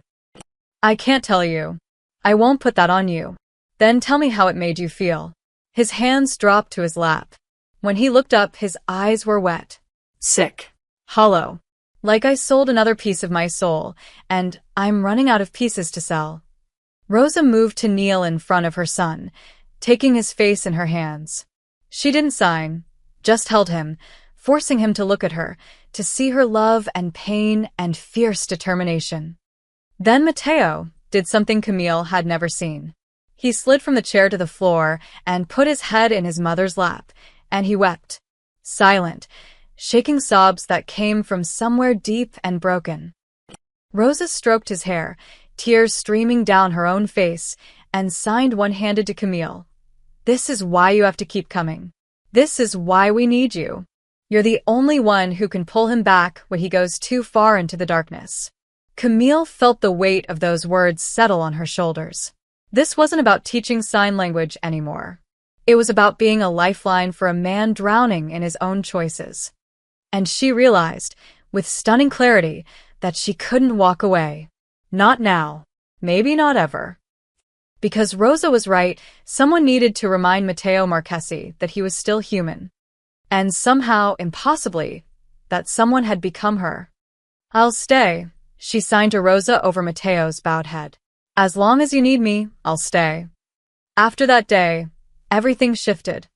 I can't tell you. I won't put that on you. Then tell me how it made you feel. His hands dropped to his lap. When he looked up, his eyes were wet. Sick. Hollow. Like I sold another piece of my soul, and I'm running out of pieces to sell. Rosa moved to kneel in front of her son, taking his face in her hands. She didn't sign, just held him, forcing him to look at her, to see her love and pain and fierce determination. Then Mateo did something Camille had never seen. He slid from the chair to the floor and put his head in his mother's lap, and he wept. Silent, shaking sobs that came from somewhere deep and broken. Rosa stroked his hair, tears streaming down her own face, and signed one-handed to Camille. This is why you have to keep coming. This is why we need you. You're the only one who can pull him back when he goes too far into the darkness. Camille felt the weight of those words settle on her shoulders. This wasn't about teaching sign language anymore. It was about being a lifeline for a man drowning in his own choices. And she realized, with stunning clarity, that she couldn't walk away. Not now. Maybe not ever. Because Rosa was right, someone needed to remind Mateo Marchesi that he was still human. And somehow, impossibly, that someone had become her. I'll stay, she signed to Rosa over Mateo's bowed head. As long as you need me, I'll stay. After that day, everything shifted.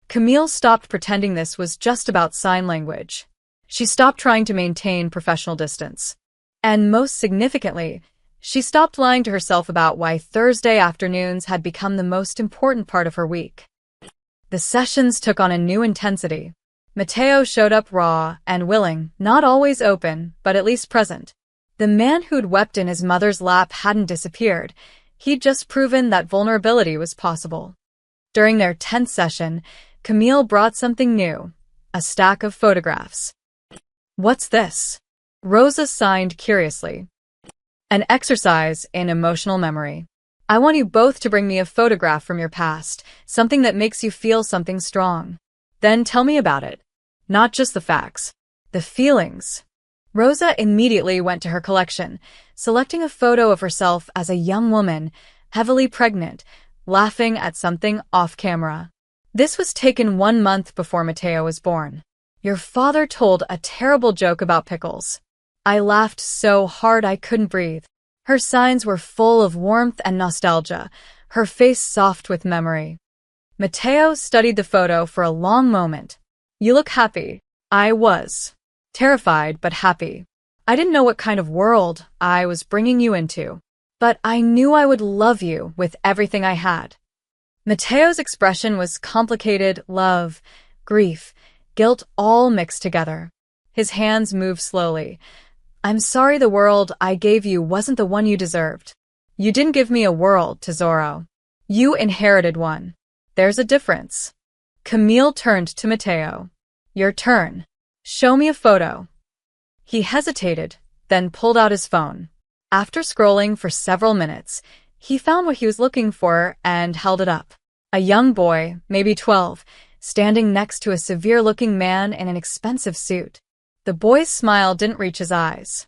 Camille stopped pretending this was just about sign language. She stopped trying to maintain professional distance. And most significantly, she stopped lying to herself about why Thursday afternoons had become the most important part of her week. The sessions took on a new intensity. Mateo showed up raw and willing, not always open, but at least present. The man who'd wept in his mother's lap hadn't disappeared. He'd just proven that vulnerability was possible. During their 10th session, Camille brought something new, a stack of photographs. What's this? Rosa signed curiously. An exercise in emotional memory. I want you both to bring me a photograph from your past, something that makes you feel something strong. Then tell me about it. Not just the facts, the feelings. Rosa immediately went to her collection, selecting a photo of herself as a young woman, heavily pregnant, laughing at something off camera. This was taken 1 month before Mateo was born. Your father told a terrible joke about pickles. I laughed so hard I couldn't breathe. Her signs were full of warmth and nostalgia, her face soft with memory. Mateo studied the photo for a long moment. You look happy. I was. Terrified but happy. I didn't know what kind of world I was bringing you into, but I knew I would love you with everything I had. Mateo's expression was complicated love, grief, guilt all mixed together. His hands moved slowly. I'm sorry the world I gave you wasn't the one you deserved. You didn't give me a world, Tesoro. You inherited one. There's a difference. Camille turned to Mateo. Your turn. Show me a photo. He hesitated, then pulled out his phone. After scrolling for several minutes, he found what he was looking for and held it up. A young boy, maybe 12, standing next to a severe-looking man in an expensive suit. The boy's smile didn't reach his eyes.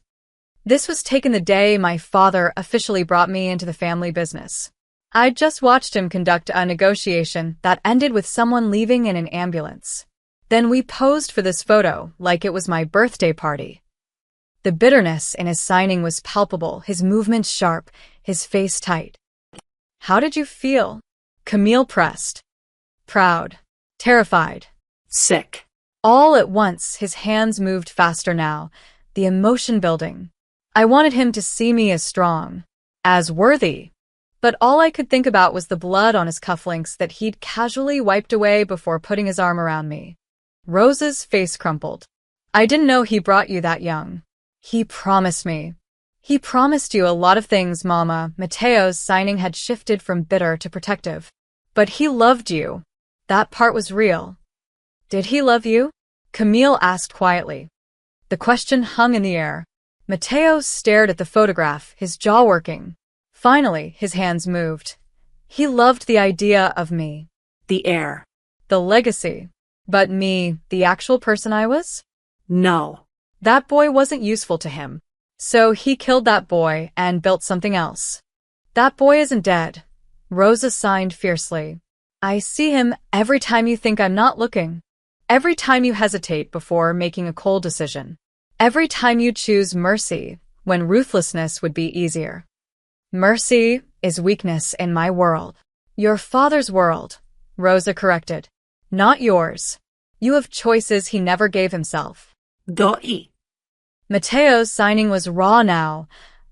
This was taken the day my father officially brought me into the family business. I'd just watched him conduct a negotiation that ended with someone leaving in an ambulance. Then we posed for this photo like it was my birthday party. The bitterness in his signing was palpable, his movements sharp, his face tight. How did you feel? Camille pressed. Proud. Terrified. Sick. All at once, his hands moved faster now, the emotion building. I wanted him to see me as strong, as worthy. But all I could think about was the blood on his cufflinks that he'd casually wiped away before putting his arm around me. Rosa's face crumpled. I didn't know he brought you that young. He promised me. He promised you a lot of things, Mama. Mateo's signing had shifted from bitter to protective. But he loved you. That part was real. Did he love you? Camille asked quietly. The question hung in the air. Mateo stared at the photograph, his jaw working. Finally, his hands moved. He loved the idea of me. The heir. The legacy. But me, the actual person I was? No. That boy wasn't useful to him. So he killed that boy and built something else. That boy isn't dead. Rosa signed fiercely. I see him every time you think I'm not looking. Every time you hesitate before making a cold decision. Every time you choose mercy when ruthlessness would be easier. Mercy is weakness in my world. Your father's world, Rosa corrected. Not yours. You have choices he never gave himself. Doi. Mateo's signing was raw now,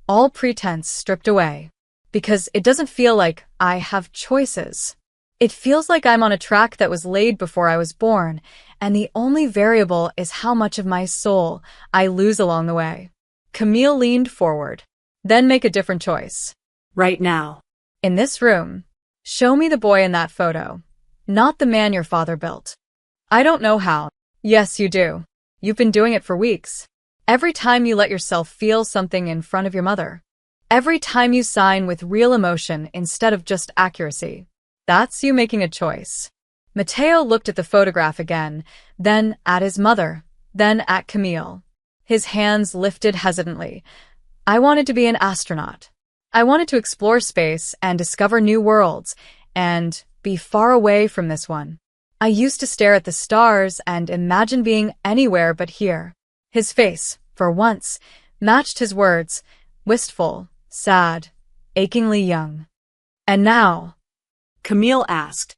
all pretense stripped away. Because it doesn't feel like I have choices. It feels like I'm on a track that was laid before I was born, and the only variable is how much of my soul I lose along the way. Camille leaned forward. Then make a different choice. Right now. In this room. Show me the boy in that photo. Not the man your father built. I don't know how. Yes, you do. You've been doing it for weeks. Every time you let yourself feel something in front of your mother. Every time you sign with real emotion instead of just accuracy. That's you making a choice. Mateo looked at the photograph again, then at his mother, then at Camille. His hands lifted hesitantly. I wanted to be an astronaut. I wanted to explore space and discover new worlds, and be far away from this one. I used to stare at the stars and imagine being anywhere but here. His face, for once, matched his words, wistful, sad, achingly young. And now? Camille asked.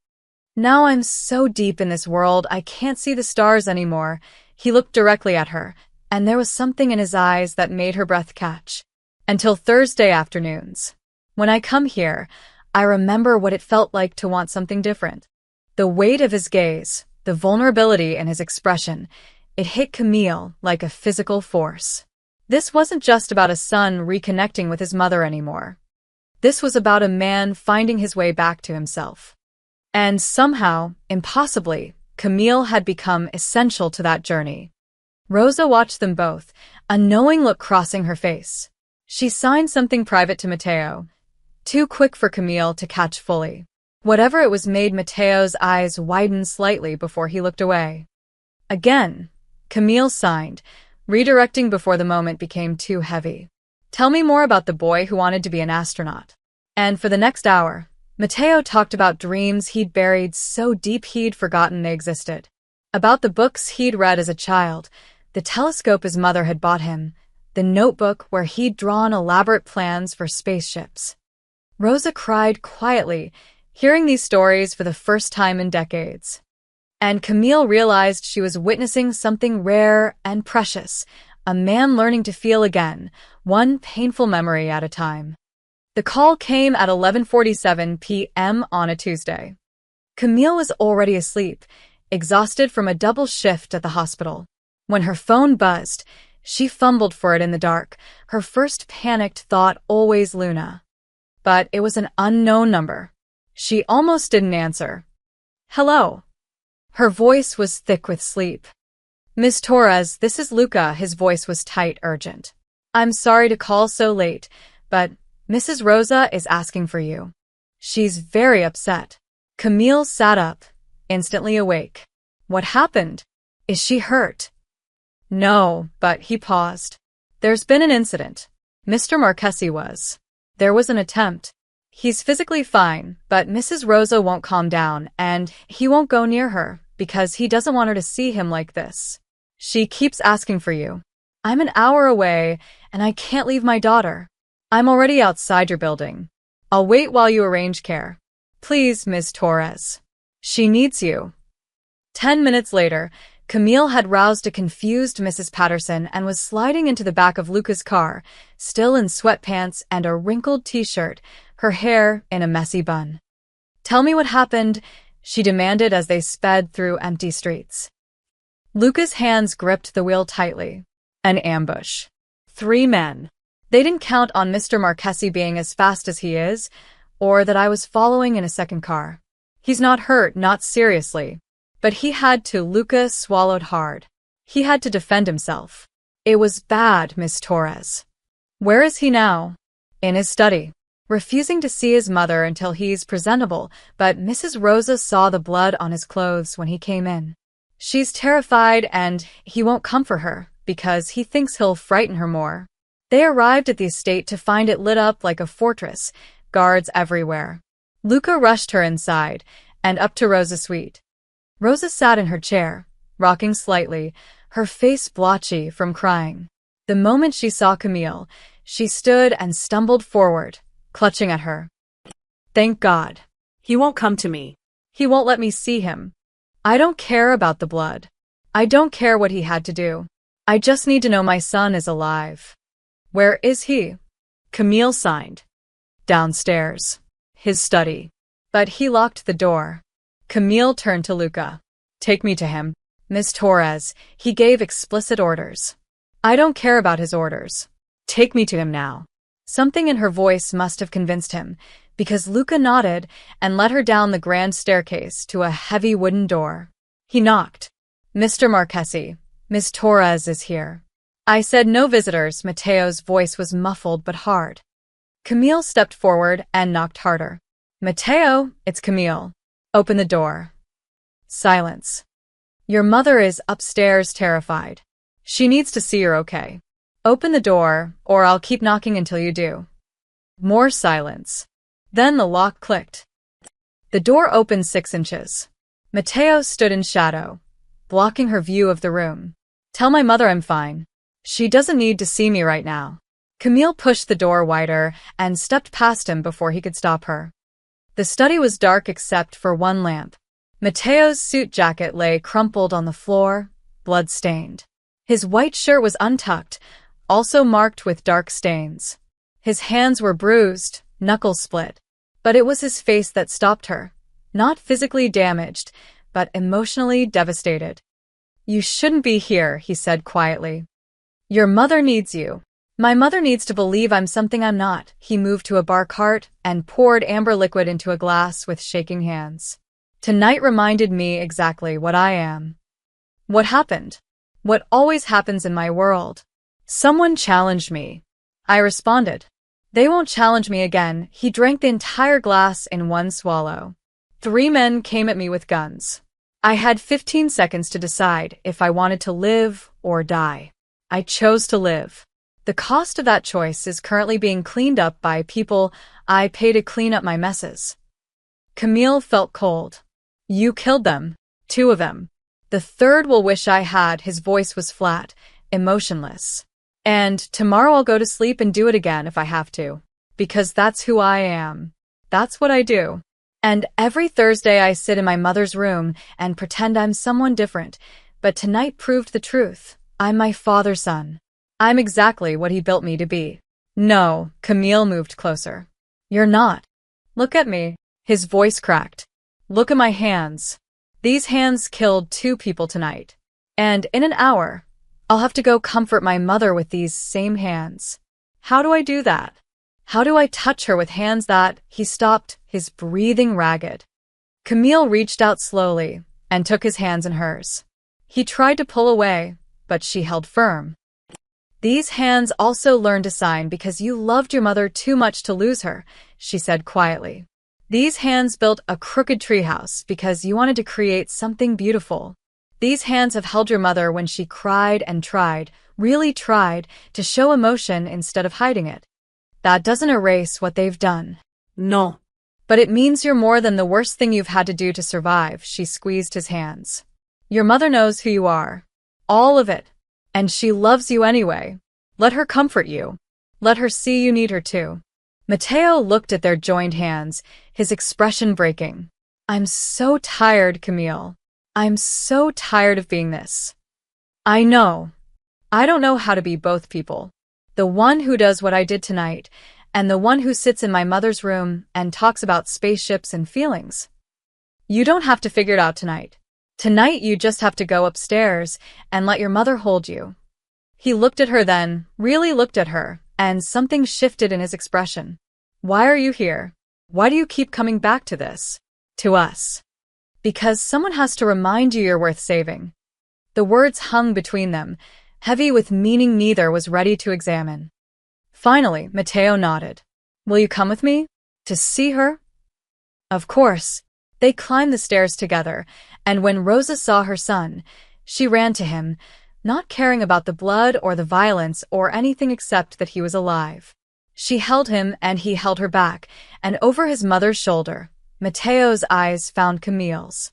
Now I'm so deep in this world I can't see the stars anymore. He looked directly at her, and there was something in his eyes that made her breath catch. Until Thursday afternoons. When I come here, I remember what it felt like to want something different. The weight of his gaze, the vulnerability in his expression, it hit Camille like a physical force. This wasn't just about a son reconnecting with his mother anymore. This was about a man finding his way back to himself. And somehow, impossibly, Camille had become essential to that journey. Rosa watched them both, a knowing look crossing her face. She signed something private to Mateo, too quick for Camille to catch fully. Whatever it was made Mateo's eyes widen slightly before he looked away. Again, Camille signed, redirecting before the moment became too heavy. Tell me more about the boy who wanted to be an astronaut. And for the next hour, Mateo talked about dreams he'd buried so deep he'd forgotten they existed. About the books he'd read as a child, the telescope his mother had bought him, the notebook where he'd drawn elaborate plans for spaceships. Rosa cried quietly, hearing these stories for the first time in decades. And Camille realized she was witnessing something rare and precious, a man learning to feel again, one painful memory at a time. The call came at 11:47 p.m. on a Tuesday. Camille was already asleep, exhausted from a double shift at the hospital. When her phone buzzed, she fumbled for it in the dark, her first panicked thought always Luna. But it was an unknown number. She almost didn't answer. Hello. Her voice was thick with sleep. Miss Torres, this is Luca. His voice was tight, urgent. I'm sorry to call so late, but Mrs. Rosa is asking for you. She's very upset. Camille sat up, instantly awake. What happened? Is she hurt? No, but he paused. There's been an incident. Mr. Marchesi was. There was an attempt. He's physically fine, but Mrs. Rosa won't calm down, and he won't go near her because he doesn't want her to see him like this. She keeps asking for you. I'm an hour away, and I can't leave my daughter. I'm already outside your building. I'll wait while you arrange care. Please, Ms. Torres. She needs you. 10 minutes later, Camille had roused a confused Mrs. Patterson and was sliding into the back of Luca's car, still in sweatpants and a wrinkled t-shirt, her hair in a messy bun. Tell me what happened, she demanded as they sped through empty streets. Luca's hands gripped the wheel tightly. An ambush. 3 men. They didn't count on Mr. Marchesi being as fast as he is, or that I was following in a second car. He's not hurt, not seriously. But he had to. Luca swallowed hard. He had to defend himself. It was bad, Miss Torres. Where is he now? In his study. Refusing to see his mother until he's presentable, but Mrs. Rosa saw the blood on his clothes when he came in. She's terrified and he won't comfort her because he thinks he'll frighten her more. They arrived at the estate to find it lit up like a fortress, guards everywhere. Luca rushed her inside and up to Rosa's suite. Rosa sat in her chair, rocking slightly, her face blotchy from crying. The moment she saw Camille, she stood and stumbled forward, clutching at her. Thank God. He won't come to me. He won't let me see him. I don't care about the blood. I don't care what he had to do. I just need to know my son is alive. Where is he? Camille signed. Downstairs. His study. But he locked the door. Camille turned to Luca. Take me to him. Miss Torres, he gave explicit orders. I don't care about his orders. Take me to him now. Something in her voice must have convinced him, because Luca nodded and led her down the grand staircase to a heavy wooden door. He knocked. Mr. Marchesi, Miss Torres is here. I said no visitors. Matteo's voice was muffled but hard. Camille stepped forward and knocked harder. Matteo, it's Camille. Open the door. Silence. Your mother is upstairs terrified. She needs to see you're okay. Open the door, or I'll keep knocking until you do. More silence. Then the lock clicked. The door opened 6 inches. Matteo stood in shadow, blocking her view of the room. Tell my mother I'm fine. She doesn't need to see me right now. Camille pushed the door wider and stepped past him before he could stop her. The study was dark except for one lamp. Matteo's suit jacket lay crumpled on the floor, blood-stained. His white shirt was untucked, also marked with dark stains. His hands were bruised, knuckles split. But it was his face that stopped her. Not physically damaged, but emotionally devastated. You shouldn't be here, he said quietly. Your mother needs you. My mother needs to believe I'm something I'm not. He moved to a bar cart and poured amber liquid into a glass with shaking hands. Tonight reminded me exactly what I am. What happened? What always happens in my world? Someone challenged me. I responded. They won't challenge me again. He drank the entire glass in one swallow. 3 men came at me with guns. I had 15 seconds to decide if I wanted to live or die. I chose to live. The cost of that choice is currently being cleaned up by people I pay to clean up my messes. Camille felt cold. You killed them. 2 of them. The 3rd will wish I had. His voice was flat, emotionless. And tomorrow I'll go to sleep and do it again if I have to. Because that's who I am. That's what I do. And every Thursday I sit in my mother's room and pretend I'm someone different. But tonight proved the truth. I'm my father's son. I'm exactly what he built me to be. No, Camille moved closer. You're not. Look at me. His voice cracked. Look at my hands. These hands killed 2 people tonight. And in an hour, I'll have to go comfort my mother with these same hands. How do I do that? How do I touch her with hands that... He stopped, his breathing ragged. Camille reached out slowly and took his hands in hers. He tried to pull away, but she held firm. These hands also learned to sign because you loved your mother too much to lose her, she said quietly. These hands built a crooked treehouse because you wanted to create something beautiful. These hands have held your mother when she cried and tried, really tried, to show emotion instead of hiding it. That doesn't erase what they've done. No. But it means you're more than the worst thing you've had to do to survive. She squeezed his hands. Your mother knows who you are. All of it. And she loves you anyway. Let her comfort you. Let her see you need her too. Mateo looked at their joined hands, his expression breaking. I'm so tired, Camille. I'm so tired of being this. I know. I don't know how to be both people. The one who does what I did tonight, and the one who sits in my mother's room and talks about spaceships and feelings. You don't have to figure it out tonight. Tonight you just have to go upstairs and let your mother hold you. He looked at her then, really looked at her, and something shifted in his expression. Why are you here? Why do you keep coming back to this? To us. Because someone has to remind you you're worth saving. The words hung between them, heavy with meaning neither was ready to examine. Finally, Mateo nodded. Will you come with me? To see her? Of course. They climbed the stairs together, and when Rosa saw her son, she ran to him, not caring about the blood or the violence or anything except that he was alive. She held him and he held her back, and over his mother's shoulder, Mateo's eyes found Camille's.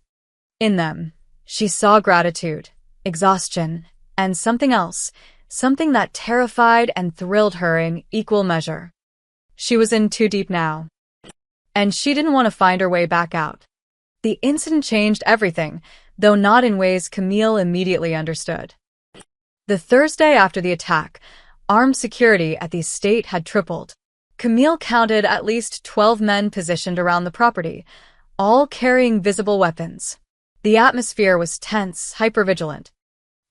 In them, she saw gratitude, exhaustion, and something else, something that terrified and thrilled her in equal measure. She was in too deep now. And she didn't want to find her way back out. The incident changed everything, though not in ways Camille immediately understood. The Thursday after the attack, armed security at the estate had tripled. Camille counted at least 12 men positioned around the property, all carrying visible weapons. The atmosphere was tense, hypervigilant.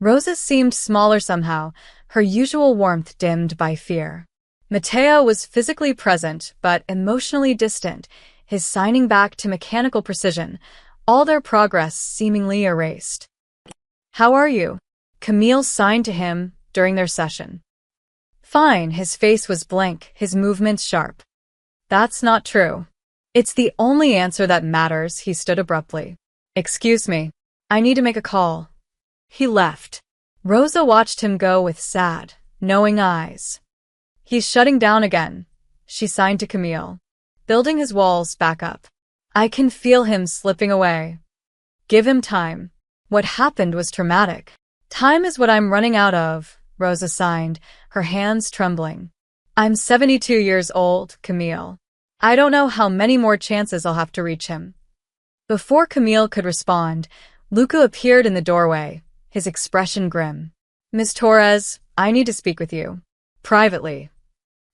Rosa seemed smaller somehow, her usual warmth dimmed by fear. Mateo was physically present, but emotionally distant, his signing back to mechanical precision, all their progress seemingly erased. How are you? Camille signed to him during their session. Fine, his face was blank, his movements sharp. That's not true. It's the only answer that matters, he stood abruptly. Excuse me, I need to make a call. He left. Rosa watched him go with sad, knowing eyes. He's shutting down again, she signed to Camille, building his walls back up. I can feel him slipping away. Give him time. What happened was traumatic. Time is what I'm running out of, Rosa signed, her hands trembling. I'm 72 years old, Camille. I don't know how many more chances I'll have to reach him. Before Camille could respond, Luca appeared in the doorway, his expression grim. Ms. Torres, I need to speak with you. Privately.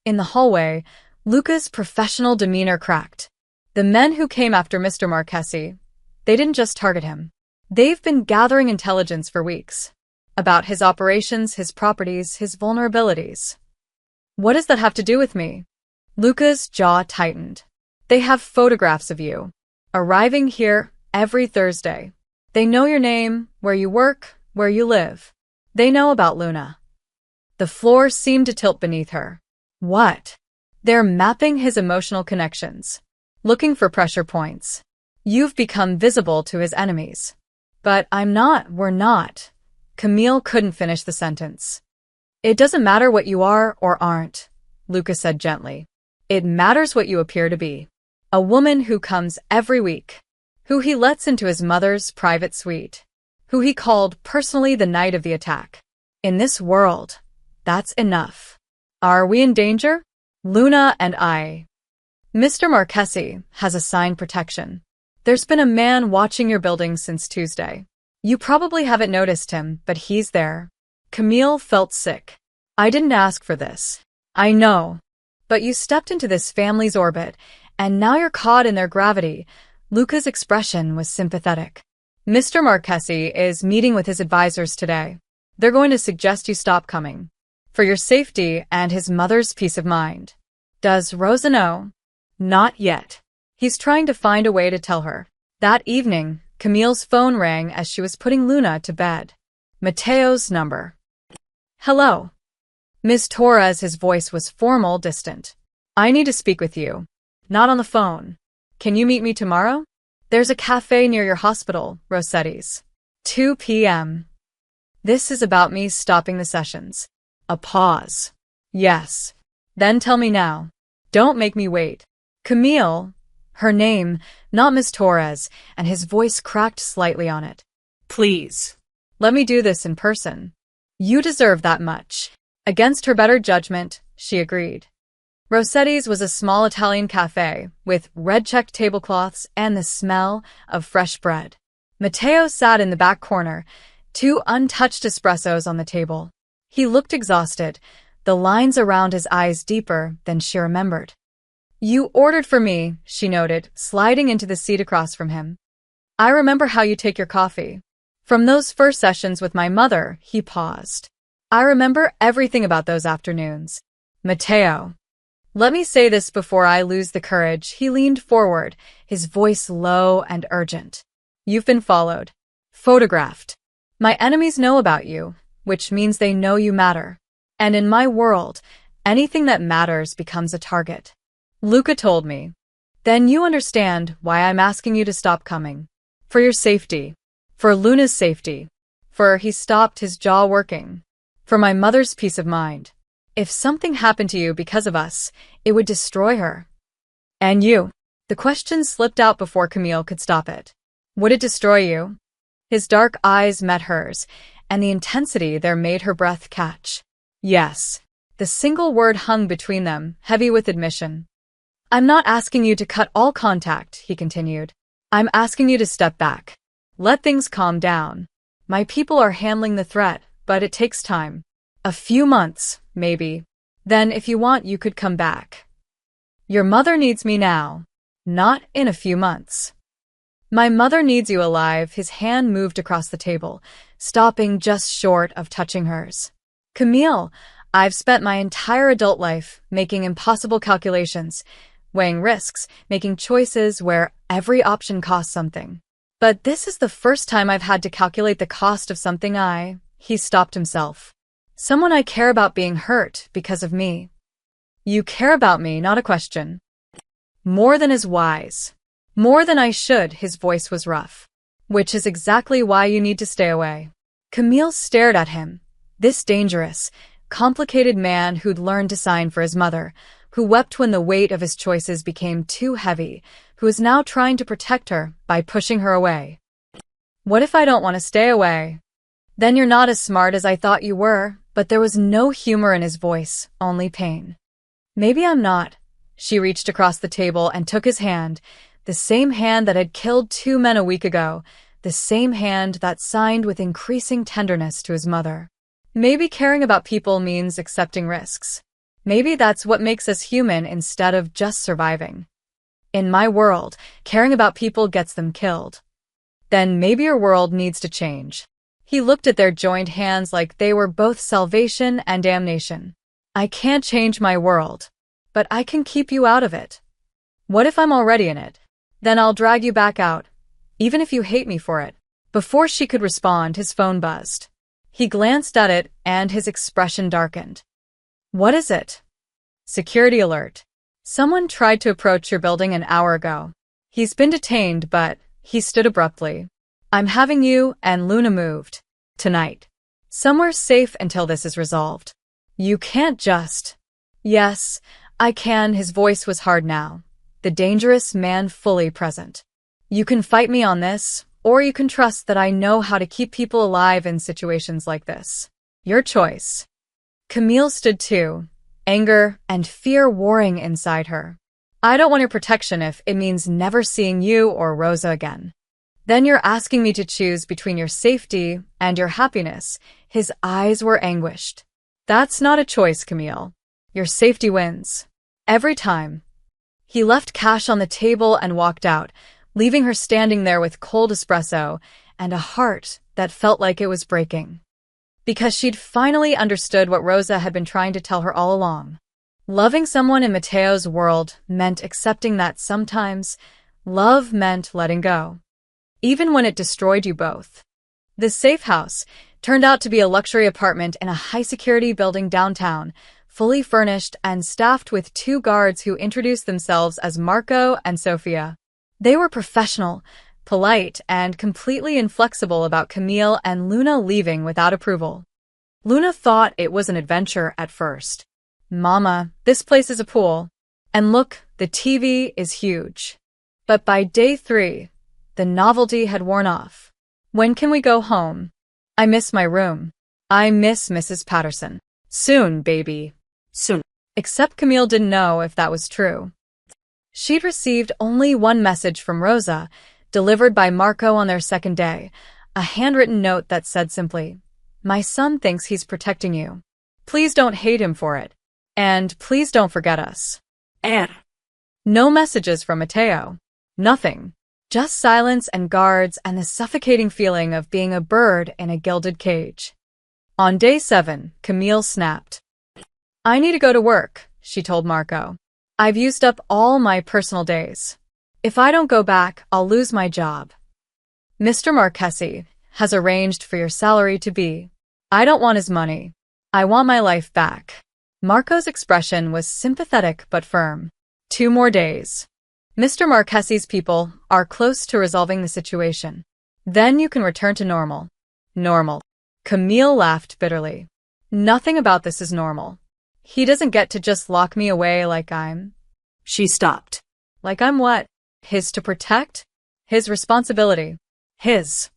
In the hallway, Luca's professional demeanor cracked. The men who came after Mr. Marchesi, they didn't just target him. They've been gathering intelligence for weeks. About his operations, his properties, his vulnerabilities. What does that have to do with me? Luca's jaw tightened. They have photographs of you, arriving here every Thursday. They know your name, where you work, where you live. They know about Luna. The floor seemed to tilt beneath her. What? They're mapping his emotional connections, looking for pressure points. You've become visible to his enemies. But we're not. Camille couldn't finish the sentence. It doesn't matter what you are or aren't, Luca said gently. It matters what you appear to be. A woman who comes every week, who he lets into his mother's private suite, who he called personally the night of the attack. In this world, that's enough. Are we in danger? Luna and I. Mr. Marchesi has assigned protection. There's been a man watching your building since Tuesday. You probably haven't noticed him, but he's there. Camille felt sick. I didn't ask for this. I know. But you stepped into this family's orbit, and now you're caught in their gravity. Luca's expression was sympathetic. Mr. Marchesi is meeting with his advisors today. They're going to suggest you stop coming. For your safety and his mother's peace of mind. Does Rosa know? Not yet. He's trying to find a way to tell her. That evening, Camille's phone rang as she was putting Luna to bed. Mateo's number. Hello. Ms. Torres, his voice was formal, distant. I need to speak with you. Not on the phone. Can you meet me tomorrow? There's a cafe near your hospital, Rossetti's. 2 p.m. This is about me stopping the sessions. A pause. Yes. Then tell me now. Don't make me wait. Camille. Her name, not Miss Torres, and his voice cracked slightly on it. Please. Let me do this in person. You deserve that much. Against her better judgment, she agreed. Rossetti's was a small Italian cafe with red-checked tablecloths and the smell of fresh bread. Matteo sat in the back corner, 2 untouched espressos on the table. He looked exhausted, the lines around his eyes deeper than she remembered. You ordered for me, she noted, sliding into the seat across from him. I remember how you take your coffee. From those first sessions with my mother, he paused. I remember everything about those afternoons. Matteo. Let me say this before I lose the courage. He leaned forward, his voice low and urgent. You've been followed. Photographed. My enemies know about you, which means they know you matter. And in my world, anything that matters becomes a target. Luca told me. Then you understand why I'm asking you to stop coming. For your safety. For Luna's safety. For he stopped his jaw working. For my mother's peace of mind. If something happened to you because of us, it would destroy her. And you. The question slipped out before Camille could stop it. Would it destroy you? His dark eyes met hers, and the intensity there made her breath catch. Yes. The single word hung between them, heavy with admission. I'm not asking you to cut all contact, he continued. I'm asking you to step back. Let things calm down. My people are handling the threat, but it takes time. A few months, maybe. Then, if you want, you could come back. Your mother needs me now. Not in a few months. My mother needs you alive. His hand moved across the table, stopping just short of touching hers. Camille, I've spent my entire adult life making impossible calculations, weighing risks, making choices where every option costs something. But this is the first time I've had to calculate the cost of something He stopped himself. Someone I care about being hurt because of me. You care about me, not a question. More than is wise. More than I should, his voice was rough. Which is exactly why you need to stay away. Camille stared at him. This dangerous, complicated man who'd learned to sign for his mother, who wept when the weight of his choices became too heavy, who is now trying to protect her by pushing her away. What if I don't want to stay away? Then you're not as smart as I thought you were. But there was no humor in his voice, only pain. Maybe I'm not. She reached across the table and took his hand, the same hand that had killed 2 men a week ago, the same hand that signed with increasing tenderness to his mother. Maybe caring about people means accepting risks. Maybe that's what makes us human instead of just surviving. In my world, caring about people gets them killed. Then maybe your world needs to change. He looked at their joined hands like they were both salvation and damnation. I can't change my world, but I can keep you out of it. What if I'm already in it? Then I'll drag you back out, even if you hate me for it. Before she could respond, his phone buzzed. He glanced at it and his expression darkened. What is it? Security alert. Someone tried to approach your building an hour ago. He's been detained, but he stood abruptly. I'm having you and Luna moved. Tonight. Somewhere safe until this is resolved. You can't just... Yes, I can. His voice was hard now. The dangerous man fully present. You can fight me on this, or you can trust that I know how to keep people alive in situations like this. Your choice. Camille stood too, anger and fear warring inside her. I don't want your protection if it means never seeing you or Rosa again. Then you're asking me to choose between your safety and your happiness. His eyes were anguished. That's not a choice, Camille. Your safety wins. Every time. He left cash on the table and walked out, leaving her standing there with cold espresso and a heart that felt like it was breaking. Because she'd finally understood what Rosa had been trying to tell her all along. Loving someone in Matteo's world meant accepting that sometimes love meant letting go. Even when it destroyed you both. The safe house turned out to be a luxury apartment in a high-security building downtown, fully furnished and staffed with 2 guards who introduced themselves as Marco and Sofia. They were professional, polite, and completely inflexible about Camille and Luna leaving without approval. Luna thought it was an adventure at first. Mama, this place is a pool. And look, the TV is huge. But by day 3, the novelty had worn off. When can we go home? I miss my room. I miss Mrs. Patterson. Soon, baby. Soon. Except Camille didn't know if that was true. She'd received only one message from Rosa, delivered by Marco on their second day, a handwritten note that said simply, "My son thinks he's protecting you. Please don't hate him for it. And please don't forget us." No messages from Mateo. Nothing. Just silence and guards and the suffocating feeling of being a bird in a gilded cage. On day 7, Camille snapped. "I need to go to work," she told Marco. "I've used up all my personal days. If I don't go back, I'll lose my job. Mr. Marchesi has arranged for your salary to be. I don't want his money. I want my life back." Marco's expression was sympathetic but firm. 2 more days. Mr. Marchesi's people are close to resolving the situation. Then you can return to normal. Normal. Camille laughed bitterly. Nothing about this is normal. He doesn't get to just lock me away like I'm... She stopped. Like I'm what? His to protect? His responsibility. His.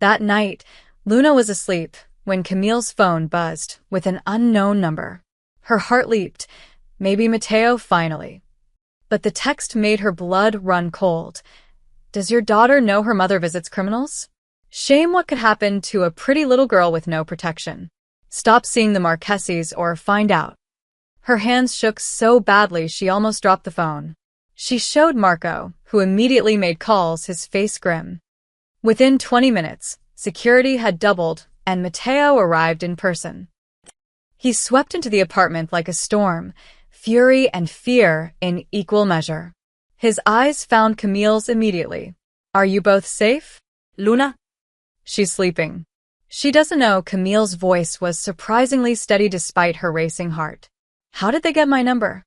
That night, Luna was asleep when Camille's phone buzzed with an unknown number. Her heart leaped. Maybe Mateo finally. But the text made her blood run cold. Does your daughter know her mother visits criminals? Shame what could happen to a pretty little girl with no protection. Stop seeing the Marchesis or find out. Her hands shook so badly she almost dropped the phone. She showed Marco, who immediately made calls, his face grim. Within 20 minutes, security had doubled and Mateo arrived in person. He swept into the apartment like a storm, fury and fear in equal measure. His eyes found Camille's immediately. "Are you both safe?" Luna? "She's sleeping." She doesn't know Camille's voice was surprisingly steady despite her racing heart. "How did they get my number?"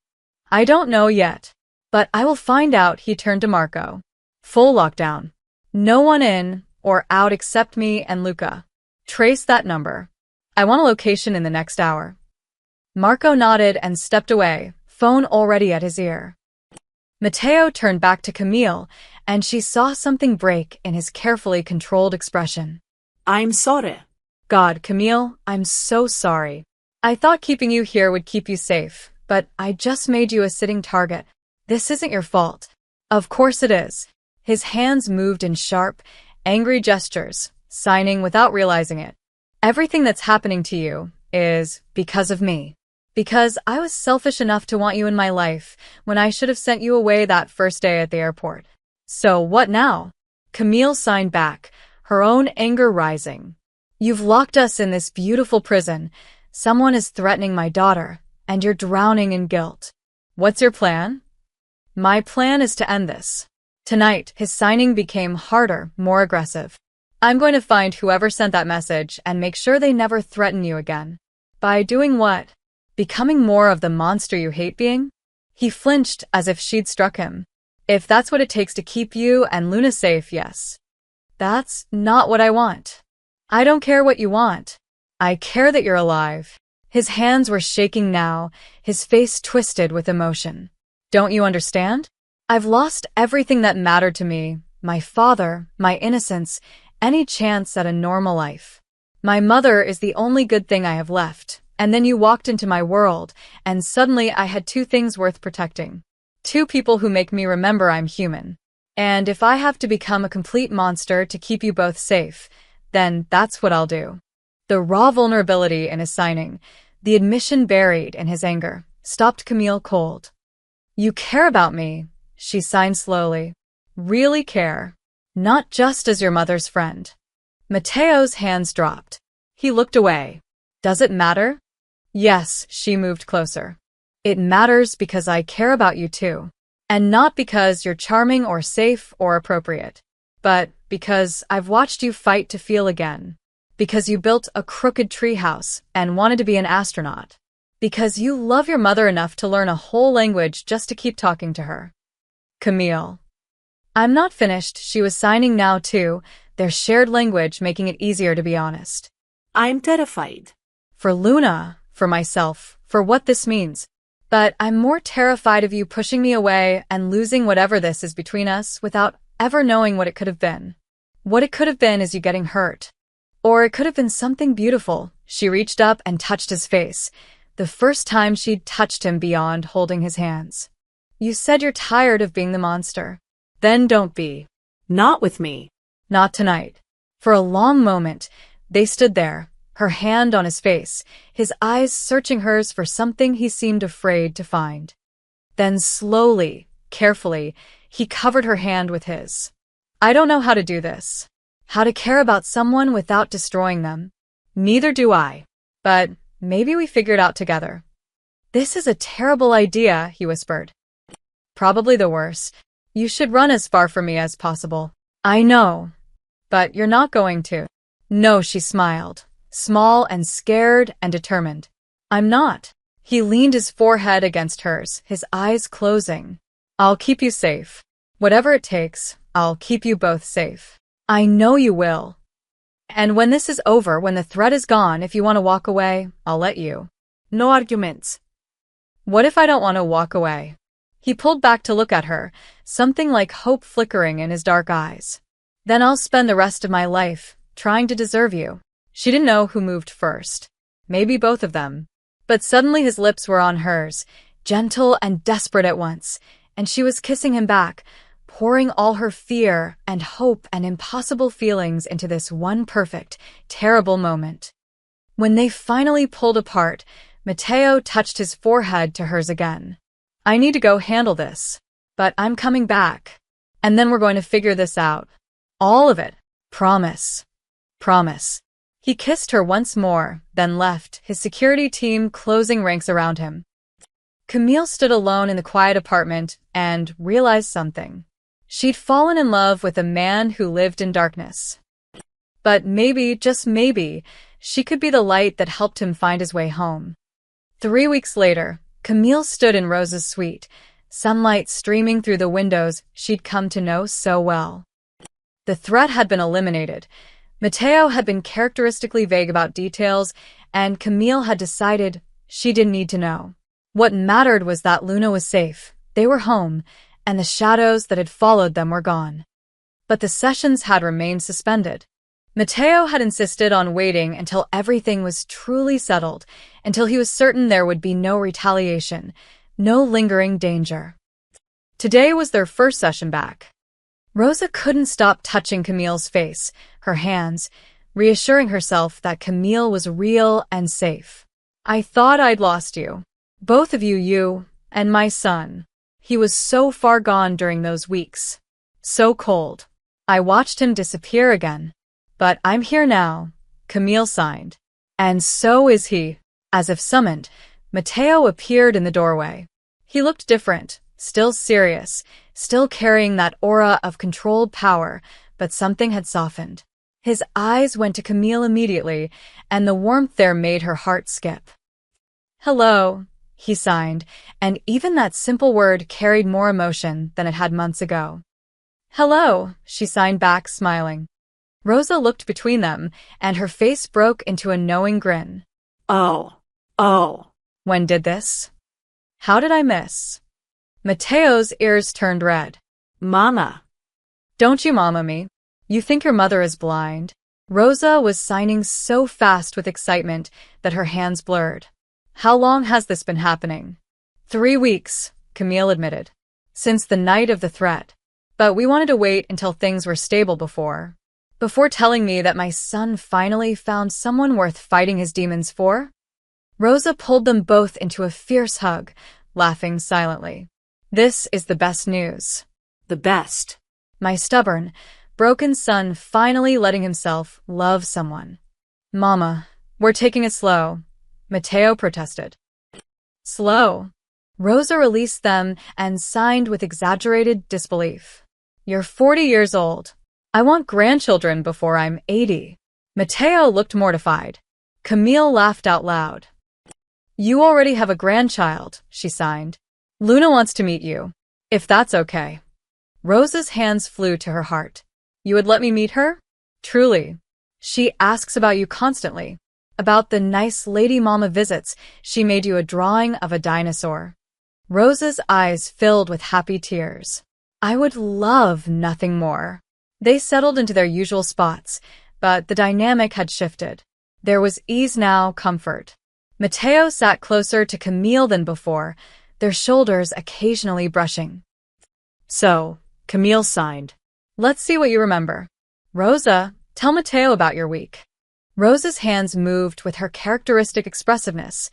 "I don't know yet. But I will find out." He turned to Marco. "Full lockdown. No one in or out except me and Luca. Trace that number. I want a location in the next hour." Marco nodded and stepped away, phone already at his ear. Mateo turned back to Camille, and she saw something break in his carefully controlled expression. "I'm sorry." "God, Camille, I'm so sorry. I thought keeping you here would keep you safe, but I just made you a sitting target. This isn't your fault." "Of course it is." His hands moved in sharp, angry gestures, signing without realizing it. "Everything that's happening to you is because of me. Because I was selfish enough to want you in my life when I should have sent you away that first day at the airport. So what now?" Camille signed back, her own anger rising. "You've locked us in this beautiful prison. Someone is threatening my daughter, and you're drowning in guilt. What's your plan?" "My plan is to end this. Tonight." His signing became harder, more aggressive. "I'm going to find whoever sent that message and make sure they never threaten you again." "By doing what? Becoming more of the monster you hate being?" He flinched as if she'd struck him. "If that's what it takes to keep you and Luna safe, yes. That's not what I want. I don't care what you want. I care that you're alive." His hands were shaking now, his face twisted with emotion. "Don't you understand? I've lost everything that mattered to me, my father, my innocence, any chance at a normal life. My mother is the only good thing I have left, and then you walked into my world, and suddenly I had 2 things worth protecting. 2 people who make me remember I'm human. And if I have to become a complete monster to keep you both safe, then that's what I'll do." The raw vulnerability in his signing, the admission buried in his anger, stopped Camille cold. "You care about me," she signed slowly. "Really care. Not just as your mother's friend." Mateo's hands dropped. He looked away. "Does it matter?" "Yes," she moved closer. "It matters because I care about you too. And not because you're charming or safe or appropriate. But because I've watched you fight to feel again. Because you built a crooked treehouse and wanted to be an astronaut. Because you love your mother enough to learn a whole language just to keep talking to her." "Camille." "I'm not finished." She was signing now too, their shared language making it easier to be honest. "I'm terrified." For Luna, for myself, for what this means. But I'm more terrified of you pushing me away and losing whatever this is between us without ever knowing what it could have been. What it could have been is you getting hurt. Or it could have been something beautiful. She reached up and touched his face, the first time she'd touched him beyond holding his hands. You said you're tired of being the monster. Then don't be. Not with me. Not tonight. For a long moment, they stood there, her hand on his face, his eyes searching hers for something he seemed afraid to find. Then slowly, carefully, he covered her hand with his. I don't know how to do this. How to care about someone without destroying them. Neither do I. But maybe we figure it out together. This is a terrible idea, he whispered. Probably the worst. You should run as far from me as possible. I know. But you're not going to. No, she smiled, small and scared and determined. I'm not. He leaned his forehead against hers, his eyes closing. I'll keep you safe. Whatever it takes, I'll keep you both safe. I know you will. And when this is over, when the threat is gone, if you want to walk away, I'll let you. No arguments. What if I don't want to walk away? He pulled back to look at her, something like hope flickering in his dark eyes. Then I'll spend the rest of my life trying to deserve you. She didn't know who moved first. Maybe both of them. But suddenly his lips were on hers, gentle and desperate at once, and she was kissing him back, pouring all her fear and hope and impossible feelings into this one perfect, terrible moment. When they finally pulled apart, Matteo touched his forehead to hers again. I need to go handle this, but I'm coming back. And then we're going to figure this out. All of it. Promise. Promise. He kissed her once more, then left, his security team closing ranks around him. Camille stood alone in the quiet apartment and realized something. She'd fallen in love with a man who lived in darkness. But maybe, just maybe, she could be the light that helped him find his way home. 3 weeks later, Camille stood in Rosa's suite, sunlight streaming through the windows she'd come to know so well. The threat had been eliminated. Matteo had been characteristically vague about details, and Camille had decided she didn't need to know. What mattered was that Luna was safe, they were home, and the shadows that had followed them were gone. But the sessions had remained suspended. Matteo had insisted on waiting until everything was truly settled, until he was certain there would be no retaliation, no lingering danger. Today was their first session back. Rosa couldn't stop touching Camille's face, her hands, reassuring herself that Camille was real and safe. I thought I'd lost you. Both of you, you and my son. He was so far gone during those weeks. So cold. I watched him disappear again. But I'm here now, Camille signed. And so is he. As if summoned, Matteo appeared in the doorway. He looked different, still serious, still carrying that aura of controlled power, but something had softened. His eyes went to Camille immediately, and the warmth there made her heart skip. Hello, he signed, and even that simple word carried more emotion than it had months ago. Hello, she signed back, smiling. Rosa looked between them, and her face broke into a knowing grin. Oh. When did this? How did I miss? Matteo's ears turned red. Mama. Don't you mama me. You think your mother is blind? Rosa was signing so fast with excitement that her hands blurred. How long has this been happening? 3 weeks, Camille admitted. Since the night of the threat. But we wanted to wait until things were stable before telling me that my son finally found someone worth fighting his demons for. Rosa pulled them both into a fierce hug, laughing silently. This is the best news. The best. My stubborn, broken son finally letting himself love someone. Mama, we're taking it slow, Matteo protested. Slow. Rosa released them and signed with exaggerated disbelief. You're 40 years old. I want grandchildren before I'm 80. Matteo looked mortified. Camille laughed out loud. You already have a grandchild, she signed. Luna wants to meet you, if that's okay. Rosa's hands flew to her heart. You would let me meet her? Truly. She asks about you constantly. about the nice lady mama visits. She made you a drawing of a dinosaur. Rosa's eyes filled with happy tears. I would love nothing more. They settled into their usual spots, but the dynamic had shifted. There was ease now, comfort. Mateo sat closer to Camille than before, their shoulders occasionally brushing. So, Camille signed. Let's see what you remember. Rosa, tell Mateo about your week. Rosa's hands moved with her characteristic expressiveness.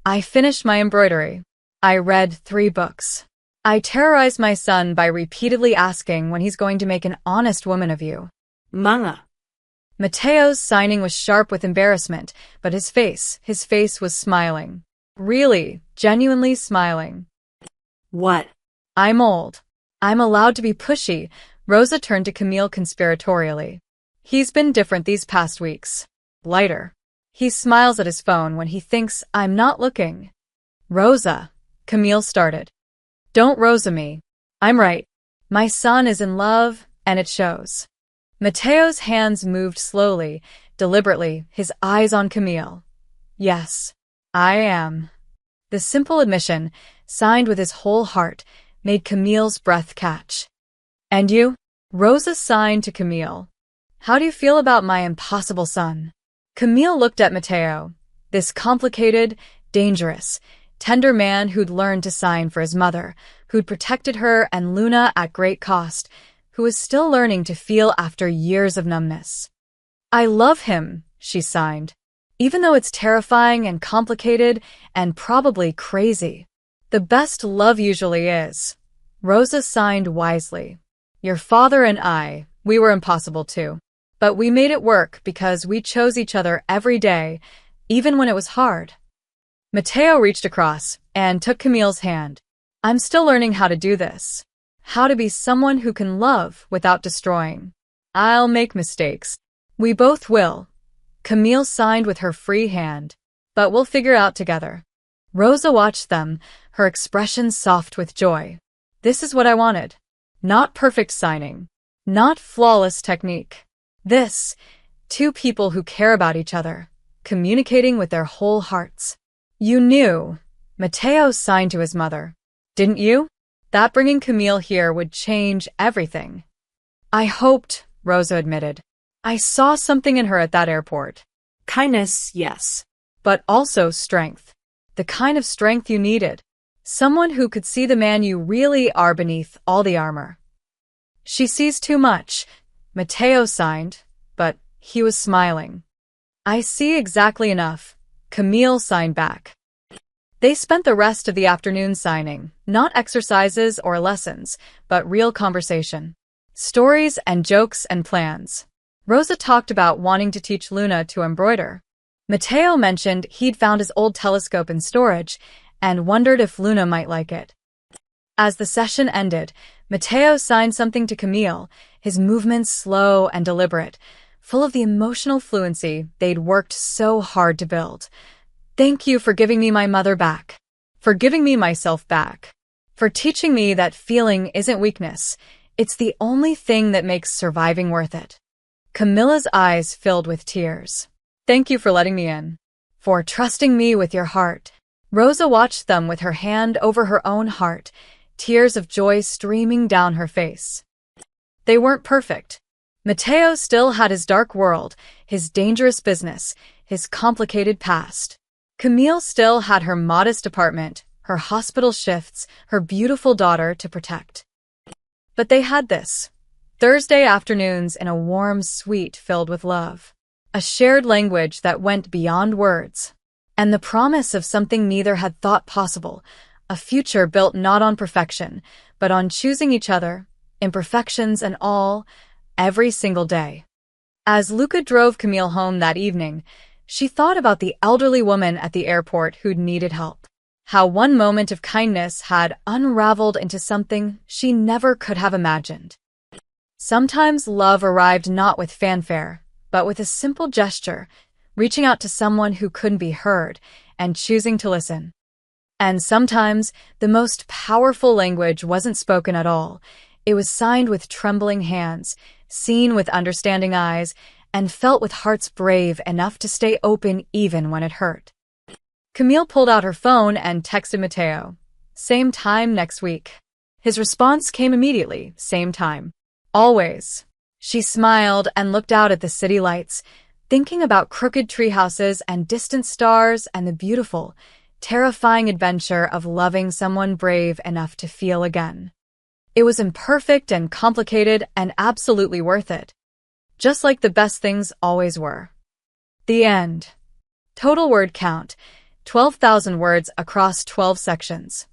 I finished my embroidery. I read 3 books. I terrorized my son by repeatedly asking when he's going to make an honest woman of you. Mga. Mateo's signing was sharp with embarrassment, but his face was smiling. Really, genuinely smiling. What? I'm old. I'm allowed to be pushy. Rosa turned to Camille conspiratorially. He's been different these past weeks. Lighter. He smiles at his phone when he thinks I'm not looking. Rosa, Camille started. Don't Rosa me. I'm right. My son is in love, and it shows. Mateo's hands moved slowly, deliberately, his eyes on Camille. Yes, I am. The simple admission, signed with his whole heart, made Camille's breath catch. And you? Rosa signed to Camille. How do you feel about my impossible son? Camille looked at Mateo, this complicated, dangerous, tender man who'd learned to sign for his mother, who'd protected her and Luna at great cost, who was still learning to feel after years of numbness. I love him, she signed, even though it's terrifying and complicated and probably crazy. The best love usually is. Rosa signed wisely. Your father and I, we were impossible too. But we made it work because we chose each other every day, even when it was hard. Mateo reached across and took Camille's hand. I'm still learning how to do this. How to be someone who can love without destroying. I'll make mistakes. We both will. Camille signed with her free hand. But we'll figure it out together. Rosa watched them, her expression soft with joy. This is what I wanted. Not perfect signing. Not flawless technique. This, 2 people who care about each other, communicating with their whole hearts. You knew. Mateo signed to his mother. Didn't you? That bringing Camille here would change everything. I hoped, Rosa admitted. I saw something in her at that airport. Kindness, yes. But also strength. The kind of strength you needed. Someone who could see the man you really are beneath all the armor. She sees too much. Mateo signed, but he was smiling. I see exactly enough. Camille signed back. They spent the rest of the afternoon signing, not exercises or lessons, but real conversation. Stories and jokes and plans. Rosa talked about wanting to teach Luna to embroider. Mateo mentioned he'd found his old telescope in storage and wondered if Luna might like it. As the session ended, Mateo signed something to Camille, his movements slow and deliberate, full of the emotional fluency they'd worked so hard to build. Thank you for giving me my mother back. For giving me myself back. For teaching me that feeling isn't weakness. It's the only thing that makes surviving worth it. Camilla's eyes filled with tears. Thank you for letting me in. For trusting me with your heart. Rosa watched them with her hand over her own heart, tears of joy streaming down her face. They weren't perfect. Mateo still had his dark world, his dangerous business, his complicated past. Camille still had her modest apartment, her hospital shifts, her beautiful daughter to protect. But they had this. Thursday afternoons in a warm suite filled with love. A shared language that went beyond words. And the promise of something neither had thought possible, a future built not on perfection, but on choosing each other, imperfections and all, every single day. As Luca drove Camille home that evening, she thought about the elderly woman at the airport who'd needed help. How one moment of kindness had unraveled into something she never could have imagined. Sometimes love arrived not with fanfare, but with a simple gesture, reaching out to someone who couldn't be heard and choosing to listen. And sometimes the most powerful language wasn't spoken at all. It was signed with trembling hands, seen with understanding eyes, and felt with hearts brave enough to stay open even when it hurt. Camille pulled out her phone and texted Mateo. Same time next week. His response came immediately, same time. Always. She smiled and looked out at the city lights, thinking about crooked treehouses and distant stars and the beautiful, terrifying adventure of loving someone brave enough to feel again. It was imperfect and complicated and absolutely worth it. Just like the best things always were. The end. Total word count, 12,000 words across 12 sections.